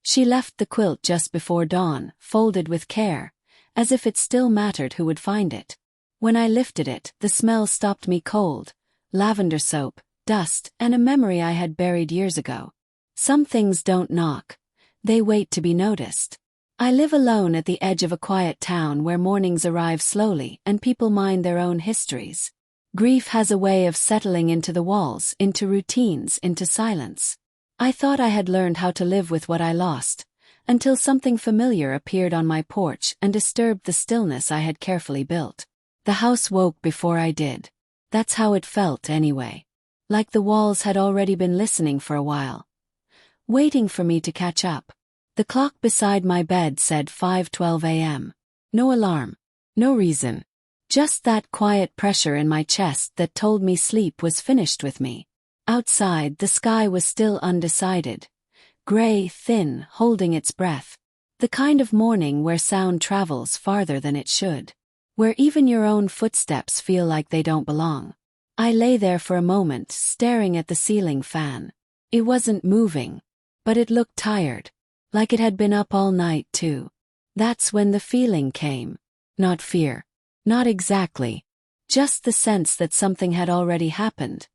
She left the quilt just before dawn, folded with care, as if it still mattered who would find it. When I lifted it, the smell stopped me cold: lavender soap, dust, and a memory I had buried years ago. Some things don't knock. They wait to be noticed. I live alone at the edge of a quiet town where mornings arrive slowly and people mind their own histories. Grief has a way of settling into the walls, into routines, into silence. I thought I had learned how to live with what I lost, until something familiar appeared on my porch and disturbed the stillness I had carefully built. The house woke before I did. That's how it felt anyway. Like the walls had already been listening for a while, waiting for me to catch up. The clock beside my bed said 5:12 a.m. No alarm. No reason. Just that quiet pressure in my chest that told me sleep was finished with me. Outside, the sky was still undecided. Gray, thin, holding its breath. The kind of morning where sound travels farther than it should. Where even your own footsteps feel like they don't belong. I lay there for a moment, staring at the ceiling fan. It wasn't moving, but it looked tired. Like it had been up all night too. That's when the feeling came. Not fear. Not exactly. Just the sense that something had already happened.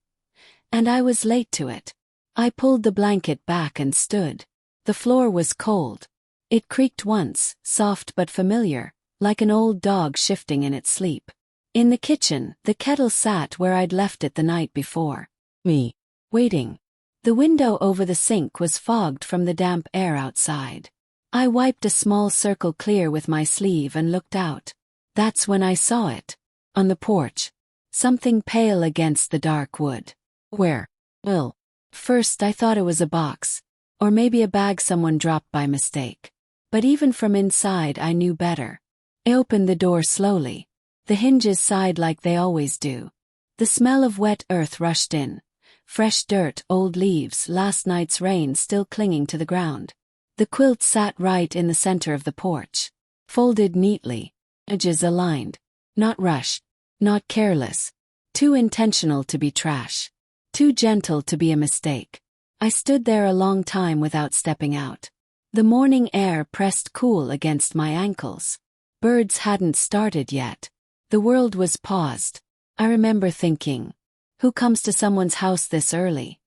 And I was late to it. I pulled the blanket back and stood. The floor was cold. It creaked once, soft but familiar, like an old dog shifting in its sleep. In the kitchen, the kettle sat where I'd left it the night before. Me. Waiting. The window over the sink was fogged from the damp air outside. I wiped a small circle clear with my sleeve and looked out. That's when I saw it. On the porch. Something pale against the dark wood. Where? Well, first I thought it was a box. Or maybe a bag someone dropped by mistake. But even from inside I knew better. I opened the door slowly. The hinges sighed like they always do. The smell of wet earth rushed in. Fresh dirt, old leaves, last night's rain still clinging to the ground. The quilt sat right in the center of the porch. Folded neatly. Edges aligned. Not rushed. Not careless. Too intentional to be trash. Too gentle to be a mistake. I stood there a long time without stepping out. The morning air pressed cool against my ankles. Birds hadn't started yet. The world was paused. I remember thinking, who comes to someone's house this early?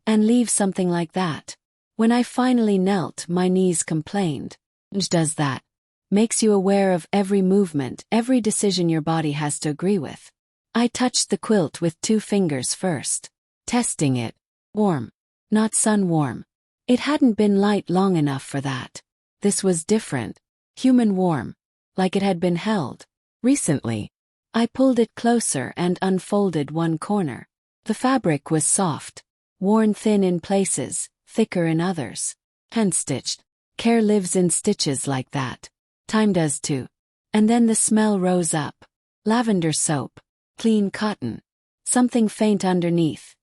And leaves something like that? When I finally knelt, my knees complained. Does that? Makes you aware of every movement, every decision your body has to agree with. I touched the quilt with 2 fingers first. Testing it. Warm. Not sun warm. It hadn't been light long enough for that. This was different. Human warm. Like it had been held. Recently. I pulled it closer and unfolded one corner. The fabric was soft. Worn thin in places, thicker in others. Hand-stitched. Care lives in stitches like that. Time does too. And then the smell rose up. Lavender soap. Clean cotton. Something faint underneath.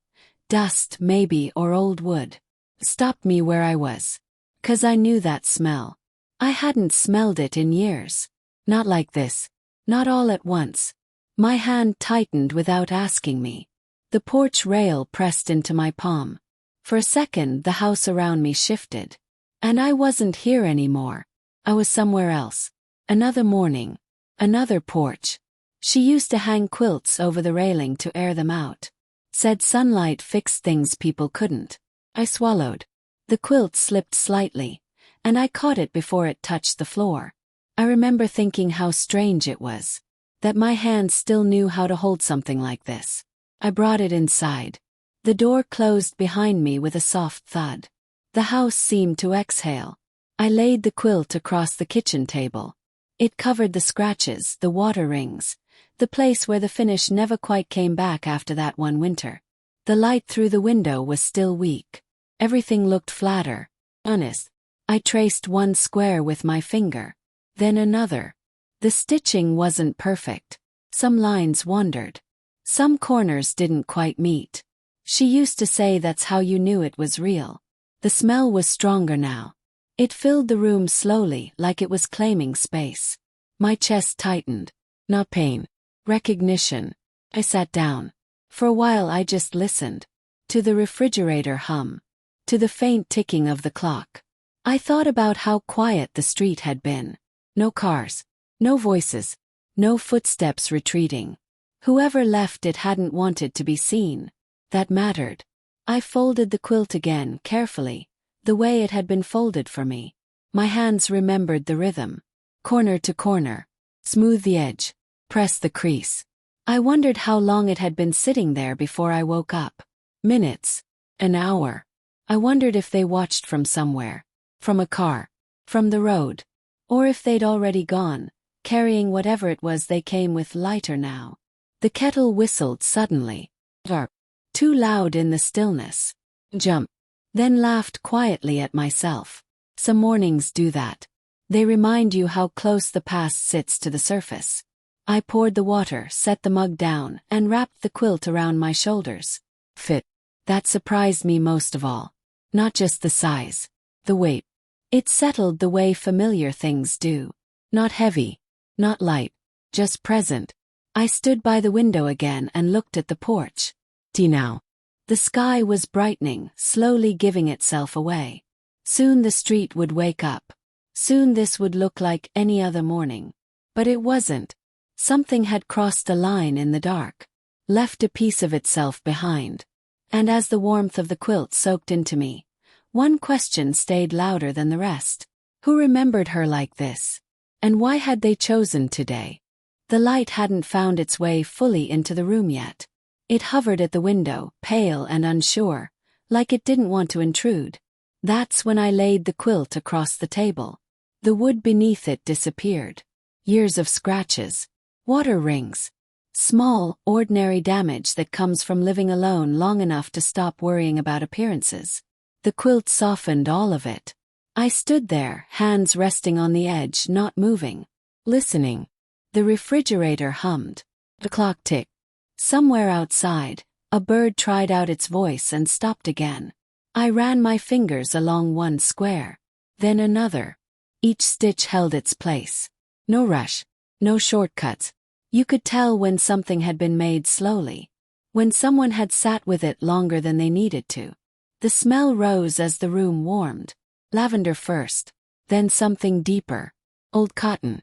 Dust, maybe, or old wood. Stopped me where I was. 'Cause I knew that smell. I hadn't smelled it in years. Not like this. Not all at once. My hand tightened without asking me. The porch rail pressed into my palm. For a second, the house around me shifted. And I wasn't here anymore. I was somewhere else. Another morning. Another porch. She used to hang quilts over the railing to air them out. Said sunlight fixed things people couldn't. I swallowed. The quilt slipped slightly, and I caught it before it touched the floor. I remember thinking how strange it was. That my hands still knew how to hold something like this. I brought it inside. The door closed behind me with a soft thud. The house seemed to exhale. I laid the quilt across the kitchen table. It covered the scratches, the water rings, the place where the finish never quite came back after that one winter. The light through the window was still weak. Everything looked flatter, honest. I traced one square with my finger. Then another. The stitching wasn't perfect. Some lines wandered. Some corners didn't quite meet. She used to say that's how you knew it was real. The smell was stronger now. It filled the room slowly, like it was claiming space. My chest tightened. Not pain. Recognition. I sat down. For a while I just listened. To the refrigerator hum. To the faint ticking of the clock. I thought about how quiet the street had been. No cars, no voices, no footsteps retreating. Whoever left it hadn't wanted to be seen. That mattered. I folded the quilt again carefully, the way it had been folded for me. My hands remembered the rhythm. Corner to corner. Smooth the edge. Press the crease. I wondered how long it had been sitting there before I woke up. Minutes. An hour. I wondered if they watched from somewhere. From a car. From the road. Or if they'd already gone, carrying whatever it was they came with lighter now. The kettle whistled suddenly. Dark. Too loud in the stillness. Jump. Then laughed quietly at myself. Some mornings do that. They remind you how close the past sits to the surface. I poured the water, set the mug down, and wrapped the quilt around my shoulders. Fit. That surprised me most of all. Not just the size. The weight. It settled the way familiar things do. Not heavy. Not light. Just present. I stood by the window again and looked at the porch. Now. The sky was brightening, slowly giving itself away. Soon the street would wake up. Soon this would look like any other morning. But it wasn't. Something had crossed a line in the dark. Left a piece of itself behind. And as the warmth of the quilt soaked into me, one question stayed louder than the rest. Who remembered her like this? And why had they chosen today? The light hadn't found its way fully into the room yet. It hovered at the window, pale and unsure, like it didn't want to intrude. That's when I laid the quilt across the table. The wood beneath it disappeared. Years of scratches. Water rings. Small, ordinary damage that comes from living alone long enough to stop worrying about appearances. The quilt softened all of it. I stood there, hands resting on the edge, not moving. Listening. The refrigerator hummed. The clock ticked. Somewhere outside, a bird tried out its voice and stopped again. I ran my fingers along one square. Then another. Each stitch held its place. No rush. No shortcuts. You could tell when something had been made slowly. When someone had sat with it longer than they needed to. The smell rose as the room warmed. Lavender first. Then something deeper. Old cotton.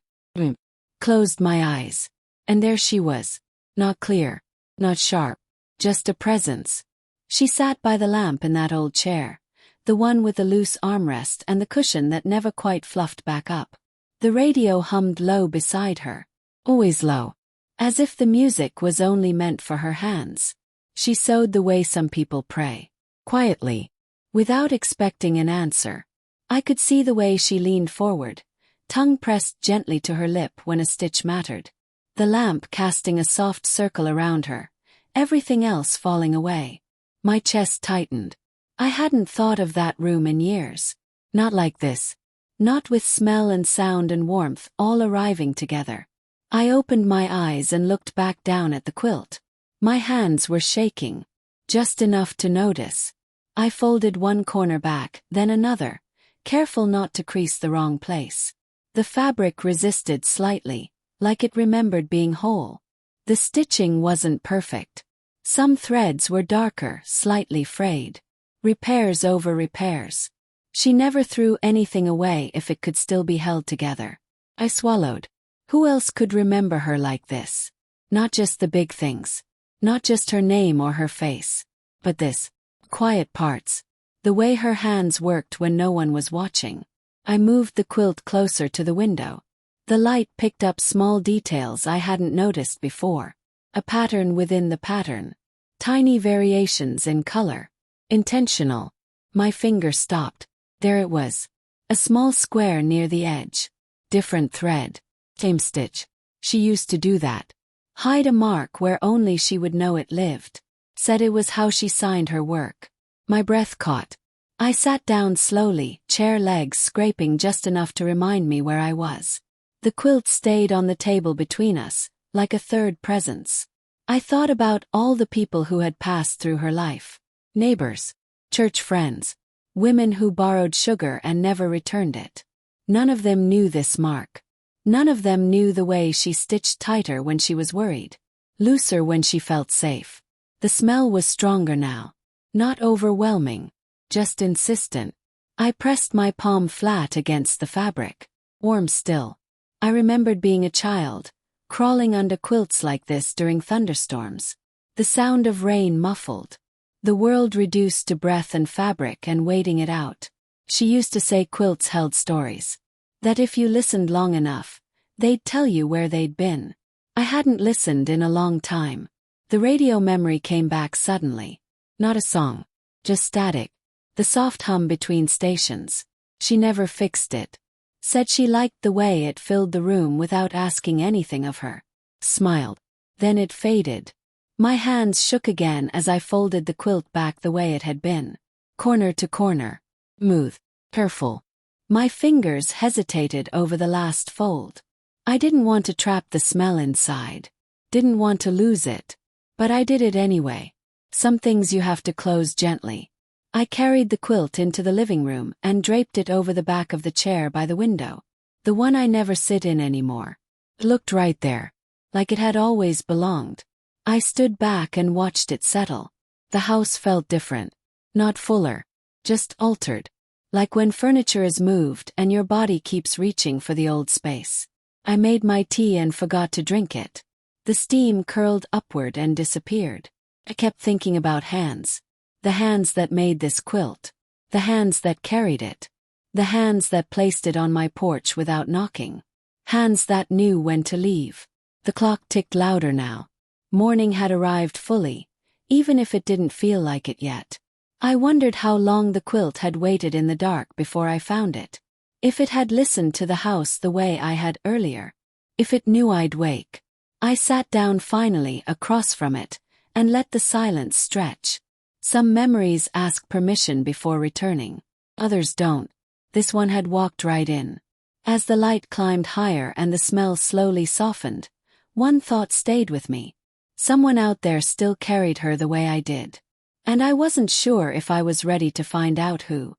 Closed my eyes. And there she was. Not clear. Not sharp. Just a presence. She sat by the lamp in that old chair. The one with the loose armrest and the cushion that never quite fluffed back up. The radio hummed low beside her. Always low. As if the music was only meant for her hands. She sewed the way some people pray. Quietly. Without expecting an answer. I could see the way she leaned forward. Tongue pressed gently to her lip when a stitch mattered. The lamp casting a soft circle around her. Everything else falling away. My chest tightened. I hadn't thought of that room in years. Not like this. Not with smell and sound and warmth all arriving together. I opened my eyes and looked back down at the quilt. My hands were shaking. Just enough to notice. I folded one corner back, then another, careful not to crease the wrong place. The fabric resisted slightly, like it remembered being whole. The stitching wasn't perfect. Some threads were darker, slightly frayed. Repairs over repairs. She never threw anything away if it could still be held together. I swallowed. Who else could remember her like this? Not just the big things. Not just her name or her face. But this. Quiet parts. The way her hands worked when no one was watching. I moved the quilt closer to the window. The light picked up small details I hadn't noticed before. A pattern within the pattern. Tiny variations in color. Intentional. My finger stopped. There it was. A small square near the edge. Different thread. Same stitch. She used to do that. Hide a mark where only she would know it lived. Said it was how she signed her work. My breath caught. I sat down slowly, chair legs scraping just enough to remind me where I was. The quilt stayed on the table between us, like a third presence. I thought about all the people who had passed through her life. Neighbors. Church friends. Women who borrowed sugar and never returned it. None of them knew this mark. None of them knew the way she stitched tighter when she was worried. Looser when she felt safe. The smell was stronger now. Not overwhelming. Just insistent. I pressed my palm flat against the fabric. Warm still. I remembered being a child, crawling under quilts like this during thunderstorms. The sound of rain muffled. The world reduced to breath and fabric and waiting it out. She used to say quilts held stories. That if you listened long enough, they'd tell you where they'd been. I hadn't listened in a long time. The radio memory came back suddenly. Not a song. Just static. The soft hum between stations. She never fixed it. Said she liked the way it filled the room without asking anything of her. Smiled. Then it faded. My hands shook again as I folded the quilt back the way it had been. Corner to corner. Smooth. Careful. My fingers hesitated over the last fold. I didn't want to trap the smell inside. Didn't want to lose it. But I did it anyway. Some things you have to close gently. I carried the quilt into the living room and draped it over the back of the chair by the window. The one I never sit in anymore. It looked right there. Like it had always belonged. I stood back and watched it settle. The house felt different. Not fuller. Just altered. Like when furniture is moved and your body keeps reaching for the old space. I made my tea and forgot to drink it. The steam curled upward and disappeared. I kept thinking about hands. The hands that made this quilt. The hands that carried it. The hands that placed it on my porch without knocking. Hands that knew when to leave. The clock ticked louder now. Morning had arrived fully, even if it didn't feel like it yet. I wondered how long the quilt had waited in the dark before I found it. If it had listened to the house the way I had earlier. If it knew I'd wake. I sat down finally across from it and let the silence stretch. Some memories ask permission before returning. Others don't. This one had walked right in. As the light climbed higher and the smell slowly softened, one thought stayed with me. Someone out there still carried her the way I did. And I wasn't sure if I was ready to find out who.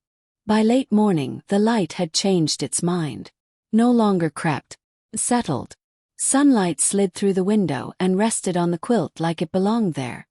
By late morning, the light had changed its mind. No longer crept. Settled. Sunlight slid through the window and rested on the quilt like it belonged there.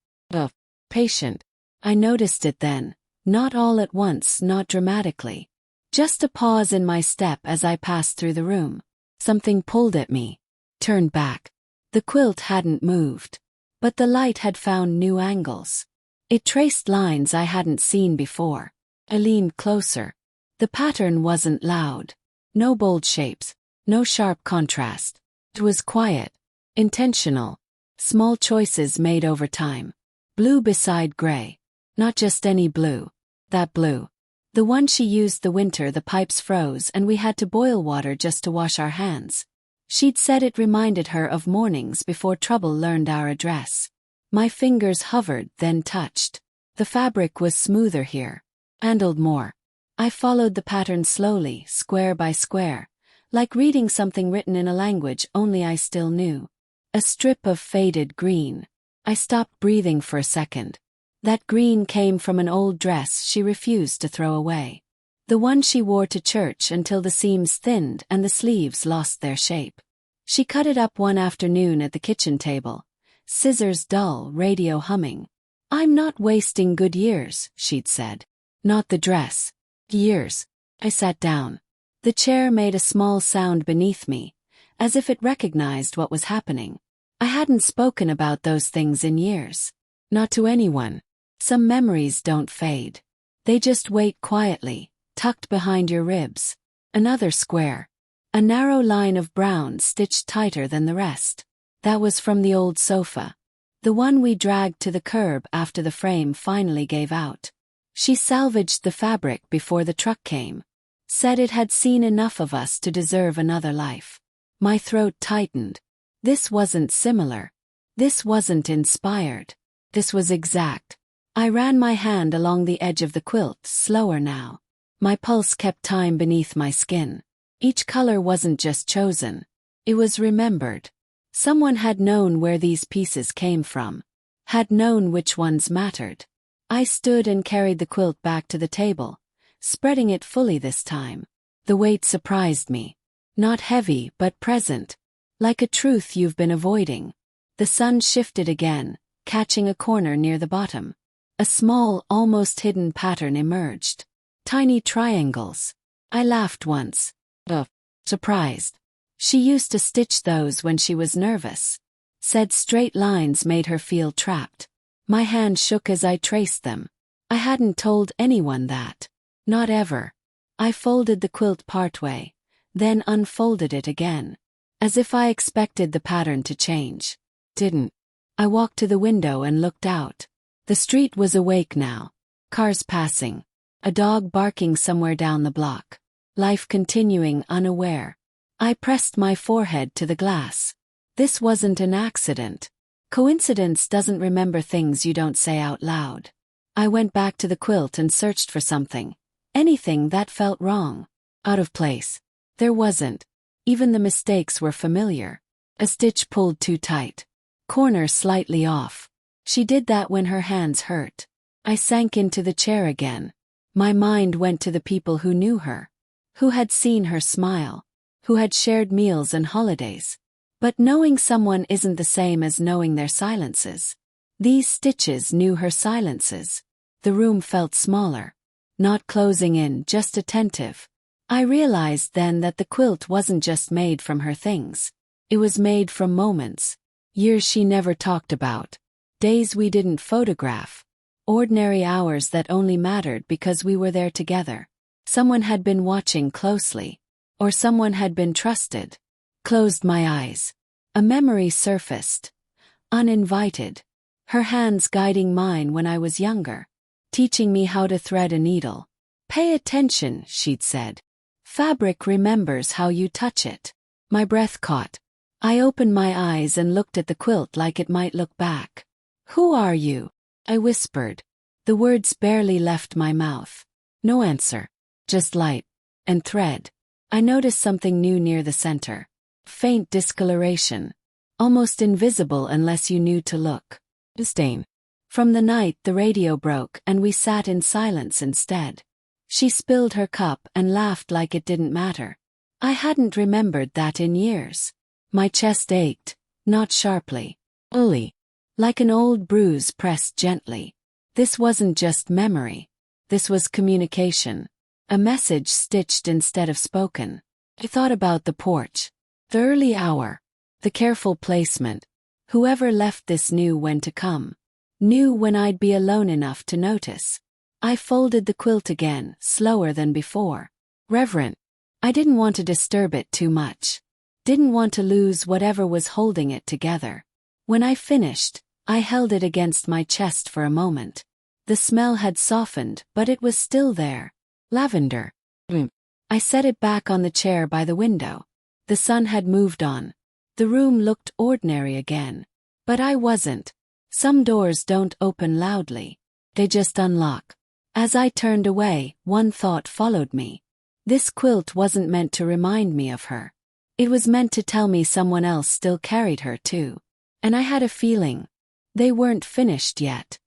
Patient. I noticed it then, not all at once, not dramatically. Just a pause in my step as I passed through the room. Something pulled at me. Turned back. The quilt hadn't moved. But the light had found new angles. It traced lines I hadn't seen before. I leaned closer. The pattern wasn't loud. No bold shapes. No sharp contrast. It was quiet. Intentional. Small choices made over time. Blue beside gray. Not just any blue. That blue. The one she used the winter the pipes froze and we had to boil water just to wash our hands. She'd said it reminded her of mornings before trouble learned our address. My fingers hovered, then touched. The fabric was smoother here. Handled more. I followed the pattern slowly, square by square, like reading something written in a language only I still knew. A strip of faded green. I stopped breathing for a second. That green came from an old dress she refused to throw away. The one she wore to church until the seams thinned and the sleeves lost their shape. She cut it up one afternoon at the kitchen table. Scissors dull, radio humming. "I'm not wasting good years," she'd said. "Not the dress. Years." I sat down. The chair made a small sound beneath me, as if it recognized what was happening. I hadn't spoken about those things in years. Not to anyone. Some memories don't fade. They just wait quietly, tucked behind your ribs. Another square. A narrow line of brown stitched tighter than the rest. That was from the old sofa. The one we dragged to the curb after the frame finally gave out. She salvaged the fabric before the truck came. Said it had seen enough of us to deserve another life. My throat tightened. This wasn't similar. This wasn't inspired. This was exact. I ran my hand along the edge of the quilt, slower now. My pulse kept time beneath my skin. Each color wasn't just chosen. It was remembered. Someone had known where these pieces came from. Had known which ones mattered. I stood and carried the quilt back to the table, spreading it fully this time. The weight surprised me. Not heavy, but present. Like a truth you've been avoiding. The sun shifted again, catching a corner near the bottom. A small, almost hidden pattern emerged. Tiny triangles. I laughed once. Surprised. She used to stitch those when she was nervous. Said straight lines made her feel trapped. My hand shook as I traced them. I hadn't told anyone that. Not ever. I folded the quilt partway, then unfolded it again. As if I expected the pattern to change. Didn't. I walked to the window and looked out. The street was awake now. Cars passing. A dog barking somewhere down the block. Life continuing unaware. I pressed my forehead to the glass. This wasn't an accident. Coincidence doesn't remember things you don't say out loud. I went back to the quilt and searched for something. Anything that felt wrong. Out of place. There wasn't. Even the mistakes were familiar. A stitch pulled too tight. Corner slightly off. She did that when her hands hurt. I sank into the chair again. My mind went to the people who knew her. Who had seen her smile. Who had shared meals and holidays. But knowing someone isn't the same as knowing their silences. These stitches knew her silences. The room felt smaller. Not closing in, just attentive. I realized then that the quilt wasn't just made from her things. It was made from moments. Years she never talked about. Days we didn't photograph. Ordinary hours that only mattered because we were there together. Someone had been watching closely. Or someone had been trusted. Closed my eyes. A memory surfaced. Uninvited. Her hands guiding mine when I was younger. Teaching me how to thread a needle. Pay attention, she'd said. Fabric remembers how you touch it. My breath caught. I opened my eyes and looked at the quilt like it might look back. Who are you? I whispered. The words barely left my mouth. No answer. Just light. And thread. I noticed something new near the center. Faint discoloration. Almost invisible unless you knew to look. Disdain. From the night the radio broke and we sat in silence instead. She spilled her cup and laughed like it didn't matter. I hadn't remembered that in years. My chest ached, not sharply. Only. Like an old bruise pressed gently. This wasn't just memory. This was communication. A message stitched instead of spoken. I thought about the porch. The early hour. The careful placement. Whoever left this knew when to come. Knew when I'd be alone enough to notice. I folded the quilt again, slower than before. Reverent. I didn't want to disturb it too much. Didn't want to lose whatever was holding it together. When I finished, I held it against my chest for a moment. The smell had softened, but it was still there. Lavender. I set it back on the chair by the window. The sun had moved on. The room looked ordinary again. But I wasn't. Some doors don't open loudly. They just unlock. As I turned away, one thought followed me. This quilt wasn't meant to remind me of her. It was meant to tell me someone else still carried her too. And I had a feeling. They weren't finished yet.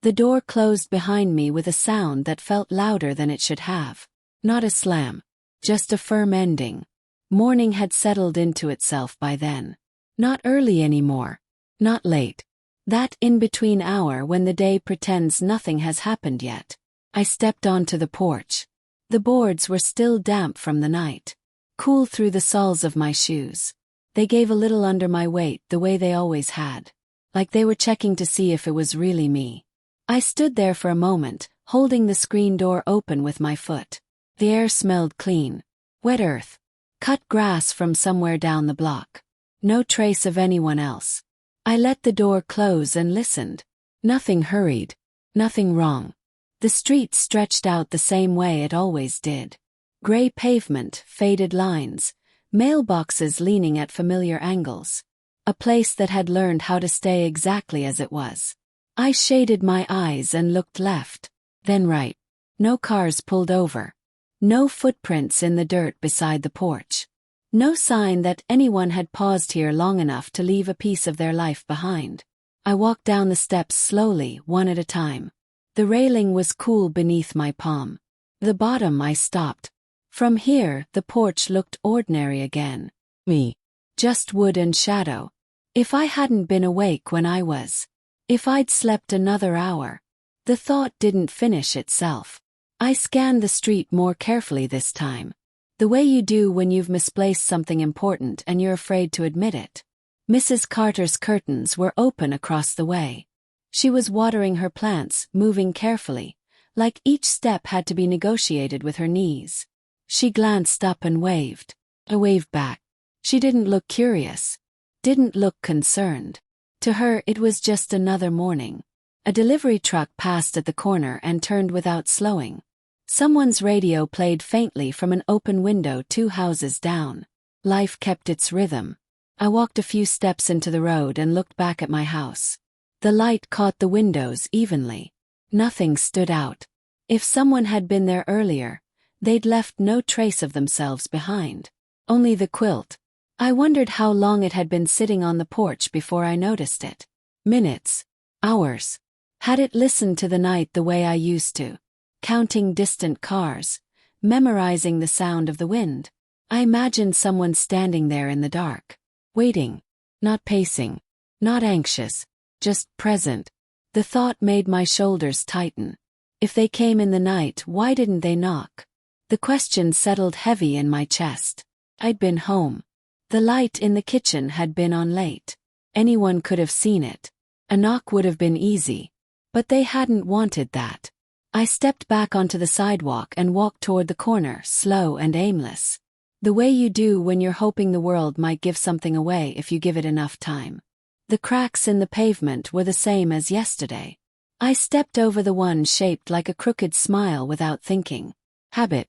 The door closed behind me with a sound that felt louder than it should have. Not a slam. Just a firm ending. Morning had settled into itself by then. Not early anymore. Not late. That in-between hour when the day pretends nothing has happened yet. I stepped onto the porch. The boards were still damp from the night. Cool through the soles of my shoes. They gave a little under my weight the way they always had. Like they were checking to see if it was really me. I stood there for a moment, holding the screen door open with my foot. The air smelled clean. Wet earth. Cut grass from somewhere down the block. No trace of anyone else. I let the door close and listened. Nothing hurried. Nothing wrong. The street stretched out the same way it always did. Gray pavement, faded lines. Mailboxes leaning at familiar angles. A place that had learned how to stay exactly as it was. I shaded my eyes and looked left. Then right. No cars pulled over. No footprints in the dirt beside the porch. No sign that anyone had paused here long enough to leave a piece of their life behind. I walked down the steps slowly, one at a time. The railing was cool beneath my palm. The bottom I stopped. From here, the porch looked ordinary again. Me. Just wood and shadow. If I hadn't been awake when I was. If I'd slept another hour. The thought didn't finish itself. I scanned the street more carefully this time. The way you do when you've misplaced something important and you're afraid to admit it. Mrs. Carter's curtains were open across the way. She was watering her plants, moving carefully, like each step had to be negotiated with her knees. She glanced up and waved. I waved back. She didn't look curious. Didn't look concerned. To her it was just another morning. A delivery truck passed at the corner and turned without slowing. Someone's radio played faintly from an open window 2 houses down. Life kept its rhythm. I walked a few steps into the road and looked back at my house. The light caught the windows evenly. Nothing stood out. If someone had been there earlier, they'd left no trace of themselves behind. Only the quilt. I wondered how long it had been sitting on the porch before I noticed it. Minutes. Hours. Had it listened to the night the way I used to? Counting distant cars, memorizing the sound of the wind. I imagined someone standing there in the dark, waiting, not pacing, not anxious, just present. The thought made my shoulders tighten. If they came in the night, why didn't they knock? The question settled heavy in my chest. I'd been home. The light in the kitchen had been on late. Anyone could have seen it. A knock would have been easy. But they hadn't wanted that. I stepped back onto the sidewalk and walked toward the corner, slow and aimless. The way you do when you're hoping the world might give something away if you give it enough time. The cracks in the pavement were the same as yesterday. I stepped over the one shaped like a crooked smile without thinking. Habit.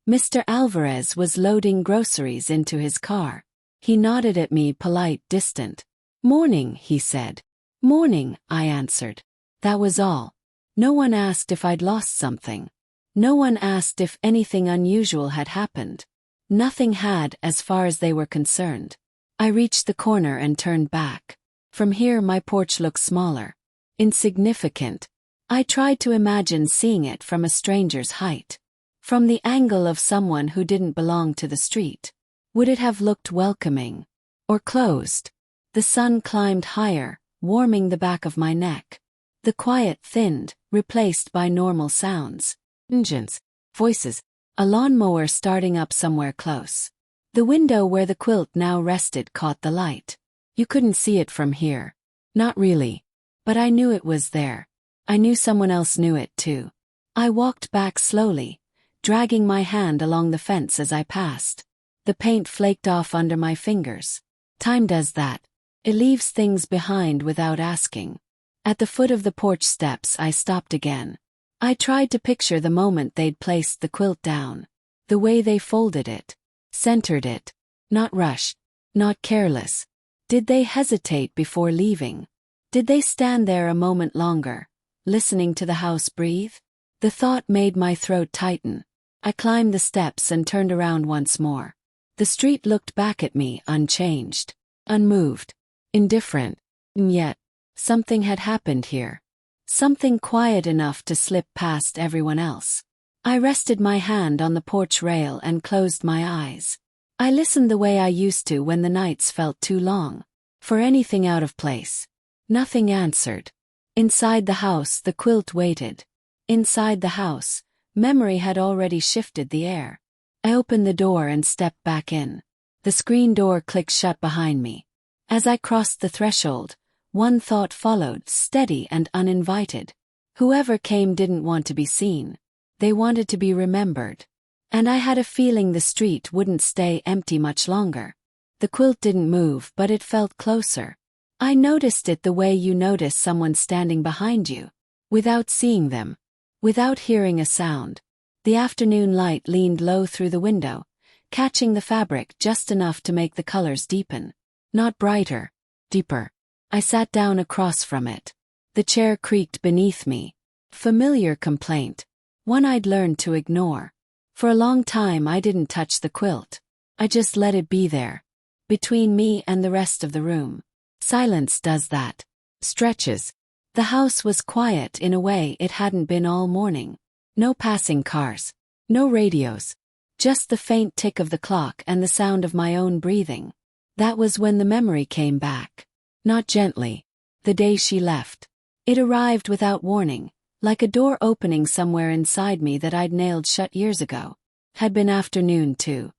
Mr. Alvarez was loading groceries into his car. He nodded at me, polite, distant. "Morning," he said. "Morning," I answered. That was all. No one asked if I'd lost something. No one asked if anything unusual had happened. Nothing had, as far as they were concerned. I reached the corner and turned back. From here my porch looked smaller. Insignificant. I tried to imagine seeing it from a stranger's height. From the angle of someone who didn't belong to the street. Would it have looked welcoming? Or closed? The sun climbed higher, warming the back of my neck. The quiet thinned, replaced by normal sounds. Engines. Voices. A lawnmower starting up somewhere close. The window where the quilt now rested caught the light. You couldn't see it from here. Not really. But I knew it was there. I knew someone else knew it too. I walked back slowly, dragging my hand along the fence as I passed. The paint flaked off under my fingers. Time does that. It leaves things behind without asking. At the foot of the porch steps I stopped again. I tried to picture the moment they'd placed the quilt down. The way they folded it. Centered it. Not rushed. Not careless. Did they hesitate before leaving? Did they stand there a moment longer, listening to the house breathe? The thought made my throat tighten. I climbed the steps and turned around once more. The street looked back at me, unchanged, unmoved, indifferent. And yet, something had happened here. Something quiet enough to slip past everyone else. I rested my hand on the porch rail and closed my eyes. I listened the way I used to when the nights felt too long. For anything out of place. Nothing answered. Inside the house the quilt waited. Inside the house, memory had already shifted the air. I opened the door and stepped back in. The screen door clicked shut behind me. As I crossed the threshold, one thought followed, steady and uninvited. Whoever came didn't want to be seen. They wanted to be remembered. And I had a feeling the street wouldn't stay empty much longer. The quilt didn't move, but it felt closer. I noticed it the way you notice someone standing behind you. Without seeing them. Without hearing a sound. The afternoon light leaned low through the window, catching the fabric just enough to make the colors deepen. Not brighter. Deeper. I sat down across from it. The chair creaked beneath me. Familiar complaint. One I'd learned to ignore. For a long time I didn't touch the quilt. I just let it be there. Between me and the rest of the room. Silence does that. Stretches. The house was quiet in a way it hadn't been all morning. No passing cars. No radios. Just the faint tick of the clock and the sound of my own breathing. That was when the memory came back. Not gently. The day she left. It arrived without warning, like a door opening somewhere inside me that I'd nailed shut years ago. Had been afternoon too.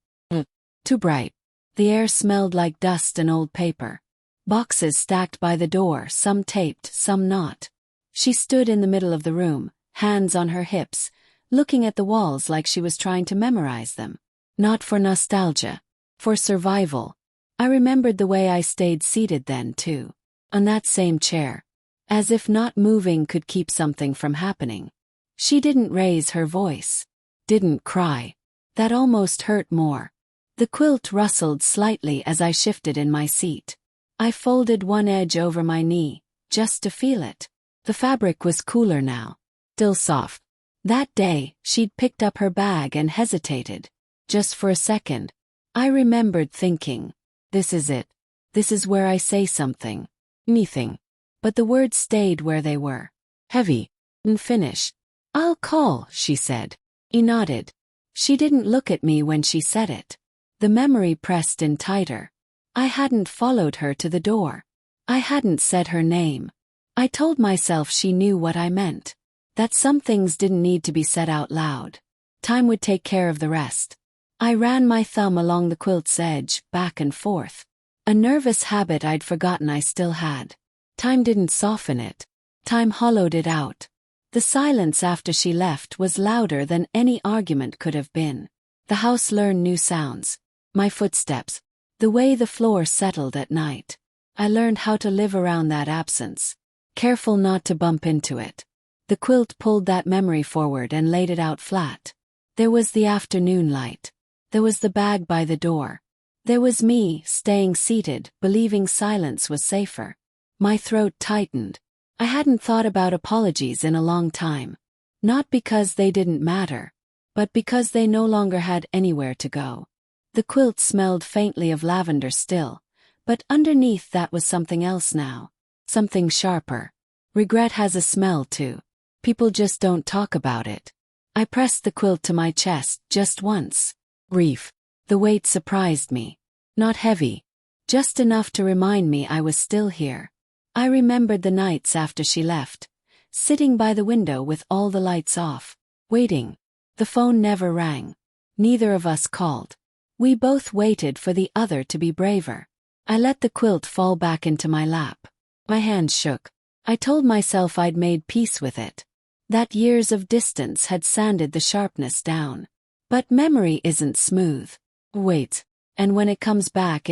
Too bright. The air smelled like dust and old paper. Boxes stacked by the door, some taped, some not. She stood in the middle of the room, hands on her hips, looking at the walls like she was trying to memorize them. Not for nostalgia. For survival. I remembered the way I stayed seated then too. On that same chair. As if not moving could keep something from happening. She didn't raise her voice. Didn't cry. That almost hurt more. The quilt rustled slightly as I shifted in my seat. I folded one edge over my knee, just to feel it. The fabric was cooler now. Still soft. That day, she'd picked up her bag and hesitated. Just for a second. I remembered thinking, this is it. This is where I say something. Anything. But the words stayed where they were. Heavy. Unfinished. I'll call, she said. He nodded. She didn't look at me when she said it. The memory pressed in tighter. I hadn't followed her to the door. I hadn't said her name. I told myself she knew what I meant. That some things didn't need to be said out loud. Time would take care of the rest. I ran my thumb along the quilt's edge, back and forth. A nervous habit I'd forgotten I still had. Time didn't soften it. Time hollowed it out. The silence after she left was louder than any argument could have been. The house learned new sounds. My footsteps. The way the floor settled at night. I learned how to live around that absence. Careful not to bump into it. The quilt pulled that memory forward and laid it out flat. There was the afternoon light. There was the bag by the door. There was me, staying seated, believing silence was safer. My throat tightened. I hadn't thought about apologies in a long time. Not because they didn't matter, but because they no longer had anywhere to go. The quilt smelled faintly of lavender still, but underneath that was something else now. Something sharper. Regret has a smell too. People just don't talk about it. I pressed the quilt to my chest just once. Brief. The weight surprised me. Not heavy. Just enough to remind me I was still here. I remembered the nights after she left, sitting by the window with all the lights off, waiting. The phone never rang. Neither of us called. We both waited for the other to be braver. I let the quilt fall back into my lap. My hands shook. I told myself I'd made peace with it. That years of distance had sanded the sharpness down. But memory isn't smooth. Wait. And when it comes back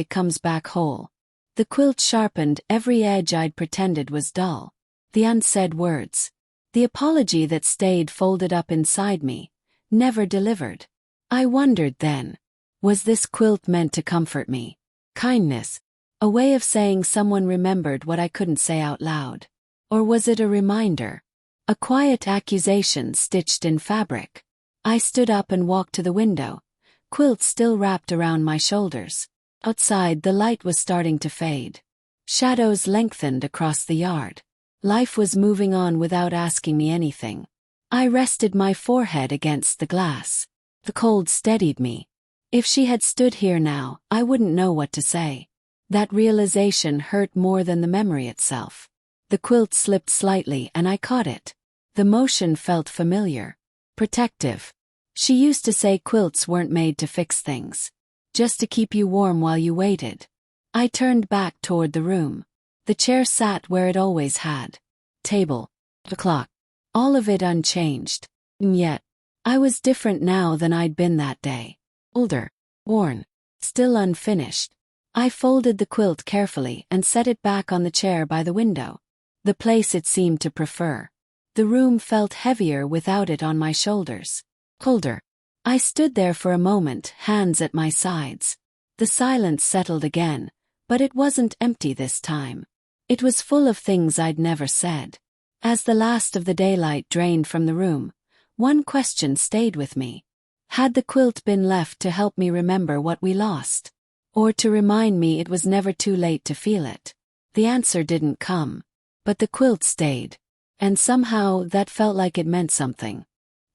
whole. The quilt sharpened every edge I'd pretended was dull. The unsaid words. The apology that stayed folded up inside me. Never delivered. I wondered then. Was this quilt meant to comfort me? Kindness. A way of saying someone remembered what I couldn't say out loud. Or was it a reminder? A quiet accusation stitched in fabric. I stood up and walked to the window. Quilt still wrapped around my shoulders. Outside the light was starting to fade. Shadows lengthened across the yard. Life was moving on without asking me anything. I rested my forehead against the glass. The cold steadied me. If she had stood here now, I wouldn't know what to say. That realization hurt more than the memory itself. The quilt slipped slightly and I caught it. The motion felt familiar. Protective. She used to say quilts weren't made to fix things. Just to keep you warm while you waited. I turned back toward the room. The chair sat where it always had. Table. The clock. All of it unchanged. And yet, I was different now than I'd been that day. Older. Worn. Still unfinished. I folded the quilt carefully and set it back on the chair by the window. The place it seemed to prefer. The room felt heavier without it on my shoulders. Colder. I stood there for a moment, hands at my sides. The silence settled again, but it wasn't empty this time. It was full of things I'd never said. As the last of the daylight drained from the room, one question stayed with me. Had the quilt been left to help me remember what we lost? Or to remind me it was never too late to feel it? The answer didn't come. But the quilt stayed. And somehow that felt like it meant something.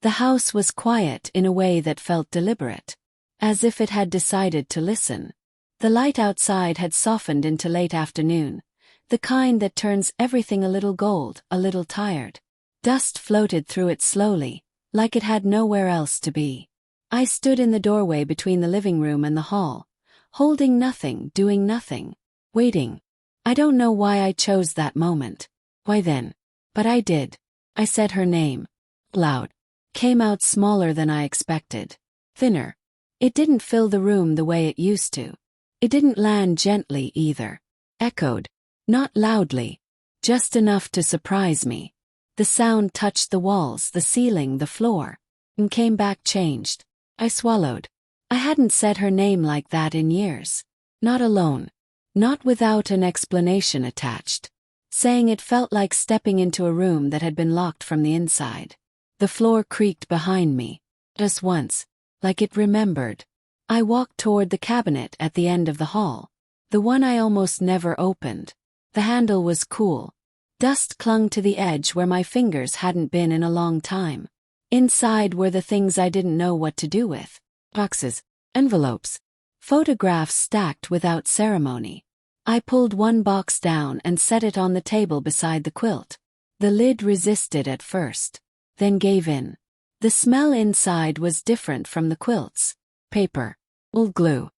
The house was quiet in a way that felt deliberate. As if it had decided to listen. The light outside had softened into late afternoon. The kind that turns everything a little gold, a little tired. Dust floated through it slowly, like it had nowhere else to be. I stood in the doorway between the living room and the hall, holding nothing, doing nothing, waiting. I don't know why I chose that moment. Why then? But I did. I said her name. Loud. Came out smaller than I expected. Thinner. It didn't fill the room the way it used to. It didn't land gently either. Echoed. Not loudly. Just enough to surprise me. The sound touched the walls, the ceiling, the floor, and came back changed. I swallowed. I hadn't said her name like that in years. Not alone. Not without an explanation attached. Saying it felt like stepping into a room that had been locked from the inside. The floor creaked behind me. Just once. Like it remembered. I walked toward the cabinet at the end of the hall. The one I almost never opened. The handle was cool. Dust clung to the edge where my fingers hadn't been in a long time. Inside were the things I didn't know what to do with. Boxes. Envelopes. Photographs stacked without ceremony. I pulled one box down and set it on the table beside the quilt. The lid resisted at first, then gave in. The smell inside was different from the quilt's. Paper. Old glue.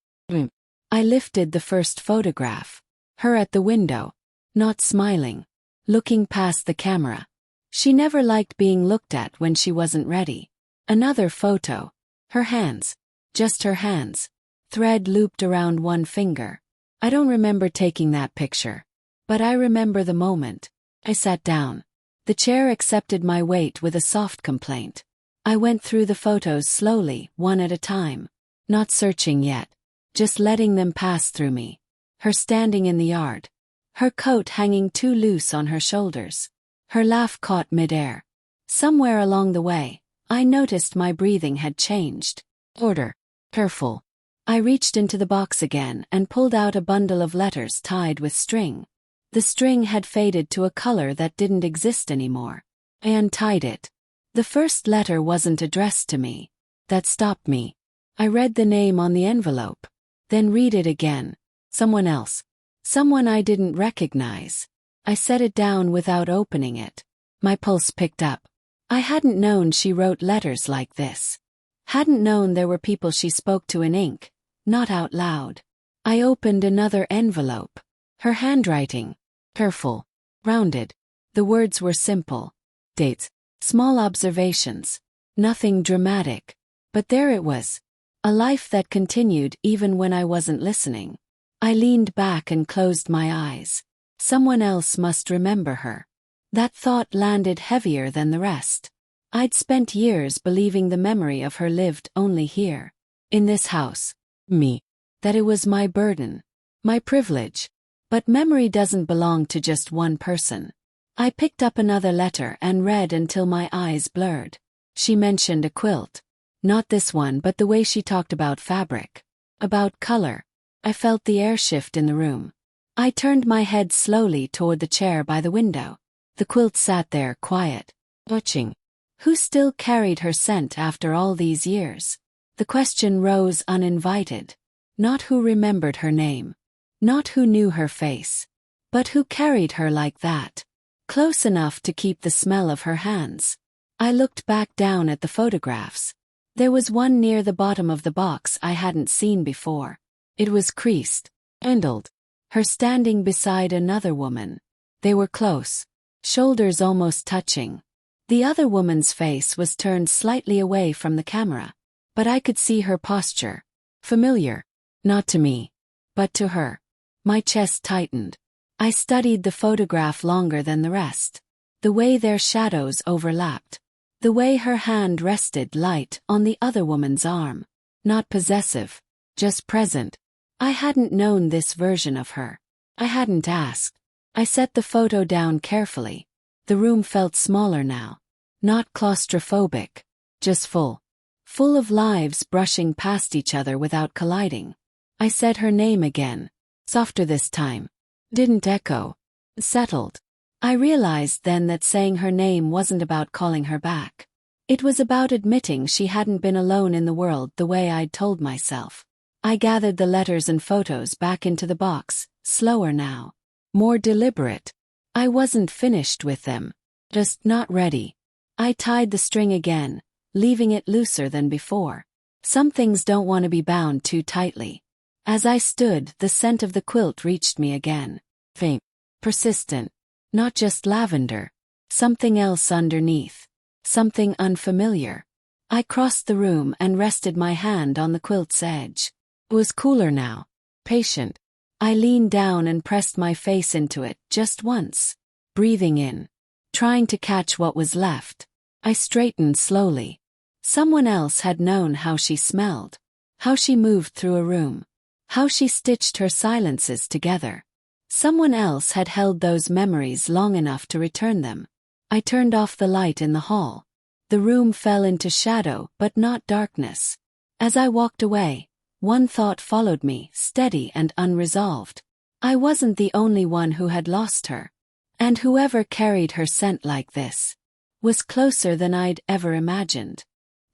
I lifted the first photograph. Her at the window. Not smiling. Looking past the camera. She never liked being looked at when she wasn't ready. Another photo. Her hands. Just her hands. Thread looped around one finger. I don't remember taking that picture. But I remember the moment. I sat down. The chair accepted my weight with a soft complaint. I went through the photos slowly, one at a time. Not searching yet. Just letting them pass through me. Her standing in the yard. Her coat hanging too loose on her shoulders. Her laugh caught midair. Somewhere along the way, I noticed my breathing had changed. Order. Careful. I reached into the box again and pulled out a bundle of letters tied with string. The string had faded to a color that didn't exist anymore. I untied it. The first letter wasn't addressed to me. That stopped me. I read the name on the envelope. Then read it again. Someone else. Someone I didn't recognize. I set it down without opening it. My pulse picked up. I hadn't known she wrote letters like this. Hadn't known there were people she spoke to in ink, not out loud. I opened another envelope. Her handwriting. Careful. Rounded. The words were simple. Dates. Small observations. Nothing dramatic. But there it was. A life that continued even when I wasn't listening. I leaned back and closed my eyes. Someone else must remember her. That thought landed heavier than the rest. I'd spent years believing the memory of her lived only here. In this house. Me. That it was my burden. My privilege. But memory doesn't belong to just one person. I picked up another letter and read until my eyes blurred. She mentioned a quilt. Not this one, but the way she talked about fabric. About color. I felt the air shift in the room. I turned my head slowly toward the chair by the window. The quilt sat there, quiet. Watching. Who still carried her scent after all these years? The question rose uninvited. Not who remembered her name. Not who knew her face. But who carried her like that. Close enough to keep the smell of her hands. I looked back down at the photographs. There was one near the bottom of the box I hadn't seen before. It was creased. Endled. Her standing beside another woman. They were close. Shoulders almost touching. The other woman's face was turned slightly away from the camera. But I could see her posture. Familiar. Not to me. But to her. My chest tightened. I studied the photograph longer than the rest. The way their shadows overlapped. The way her hand rested light on the other woman's arm. Not possessive. Just present. I hadn't known this version of her. I hadn't asked. I set the photo down carefully. The room felt smaller now. Not claustrophobic. Just full. Full of lives brushing past each other without colliding. I said her name again. Softer this time. Didn't echo. Settled. I realized then that saying her name wasn't about calling her back. It was about admitting she hadn't been alone in the world the way I'd told myself. I gathered the letters and photos back into the box, slower now. More deliberate. I wasn't finished with them. Just not ready. I tied the string again, leaving it looser than before. Some things don't want to be bound too tightly. As I stood, the scent of the quilt reached me again. Faint. Persistent. Not just lavender. Something else underneath. Something unfamiliar. I crossed the room and rested my hand on the quilt's edge. It was cooler now. Patient. I leaned down and pressed my face into it just once. Breathing in. Trying to catch what was left. I straightened slowly. Someone else had known how she smelled. How she moved through a room. How she stitched her silences together. Someone else had held those memories long enough to return them. I turned off the light in the hall. The room fell into shadow, but not darkness. As I walked away, one thought followed me, steady and unresolved. I wasn't the only one who had lost her. And whoever carried her scent like this was closer than I'd ever imagined.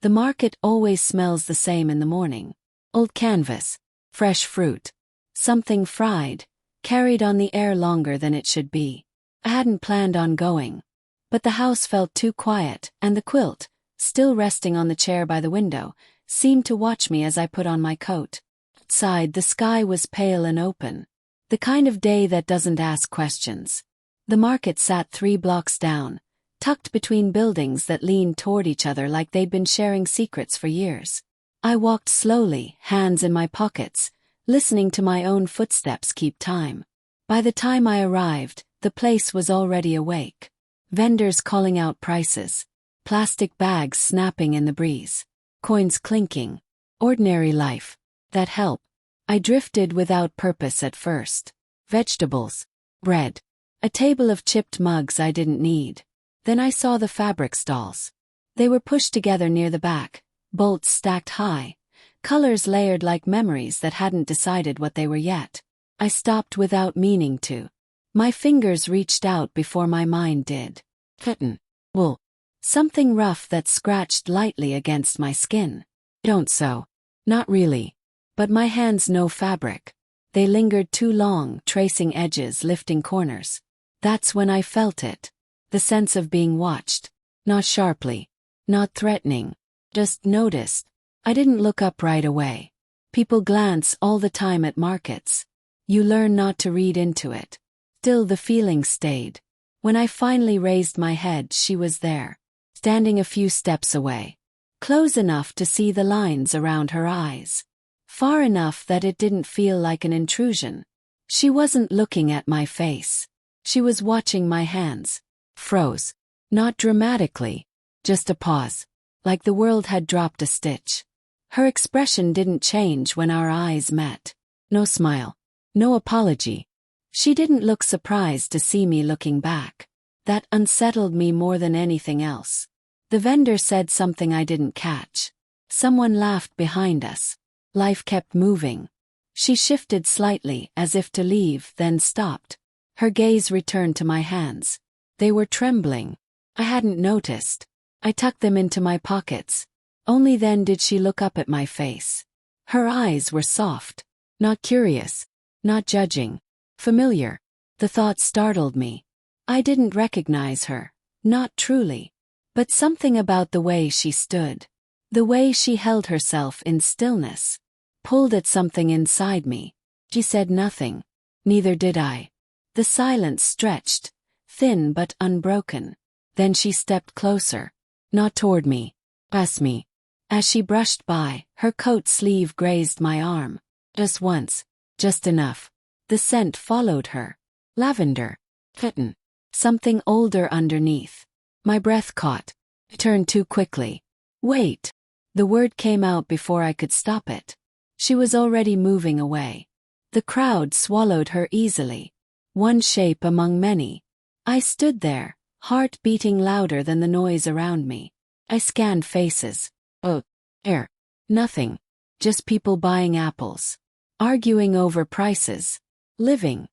The market always smells the same in the morning. Old canvas, fresh fruit, something fried, carried on the air longer than it should be. I hadn't planned on going. But the house felt too quiet, and the quilt, still resting on the chair by the window, seemed to watch me as I put on my coat. Outside, the sky was pale and open. The kind of day that doesn't ask questions. The market sat 3 blocks down, tucked between buildings that leaned toward each other like they'd been sharing secrets for years. I walked slowly, hands in my pockets, listening to my own footsteps keep time. By the time I arrived, the place was already awake. Vendors calling out prices. Plastic bags snapping in the breeze. Coins clinking. Ordinary life. That helped. I drifted without purpose at first. Vegetables. Bread. A table of chipped mugs I didn't need. Then I saw the fabric stalls. They were pushed together near the back, bolts stacked high, colors layered like memories that hadn't decided what they were yet. I stopped without meaning to. My fingers reached out before my mind did. Cotton. Wool. Something rough that scratched lightly against my skin. Don't sew. Not really. But my hands know fabric. They lingered too long, tracing edges, lifting corners. That's when I felt it. The sense of being watched. Not sharply. Not threatening. Just noticed. I didn't look up right away. People glance all the time at markets. You learn not to read into it. Still the feeling stayed. When I finally raised my head, she was there. Standing a few steps away. Close enough to see the lines around her eyes. Far enough that it didn't feel like an intrusion. She wasn't looking at my face. She was watching my hands. Froze. Not dramatically. Just a pause. Like the world had dropped a stitch. Her expression didn't change when our eyes met. No smile. No apology. She didn't look surprised to see me looking back. That unsettled me more than anything else. The vendor said something I didn't catch. Someone laughed behind us. Life kept moving. She shifted slightly as if to leave, then stopped. Her gaze returned to my hands. They were trembling. I hadn't noticed. I tucked them into my pockets. Only then did she look up at my face. Her eyes were soft. Not curious. Not judging. Familiar. The thought startled me. I didn't recognize her. Not truly. But something about the way she stood. The way she held herself in stillness. Pulled at something inside me. She said nothing. Neither did I. The silence stretched. Thin but unbroken. Then she stepped closer. Not toward me. Past me. As she brushed by, her coat sleeve grazed my arm. Just once. Just enough. The scent followed her. Lavender. Cotton. Something older underneath. My breath caught. I turned too quickly. Wait. The word came out before I could stop it. She was already moving away. The crowd swallowed her easily. One shape among many. I stood there, heart beating louder than the noise around me. I scanned faces. Oh, air. Nothing. Just people buying apples. Arguing over prices. Living.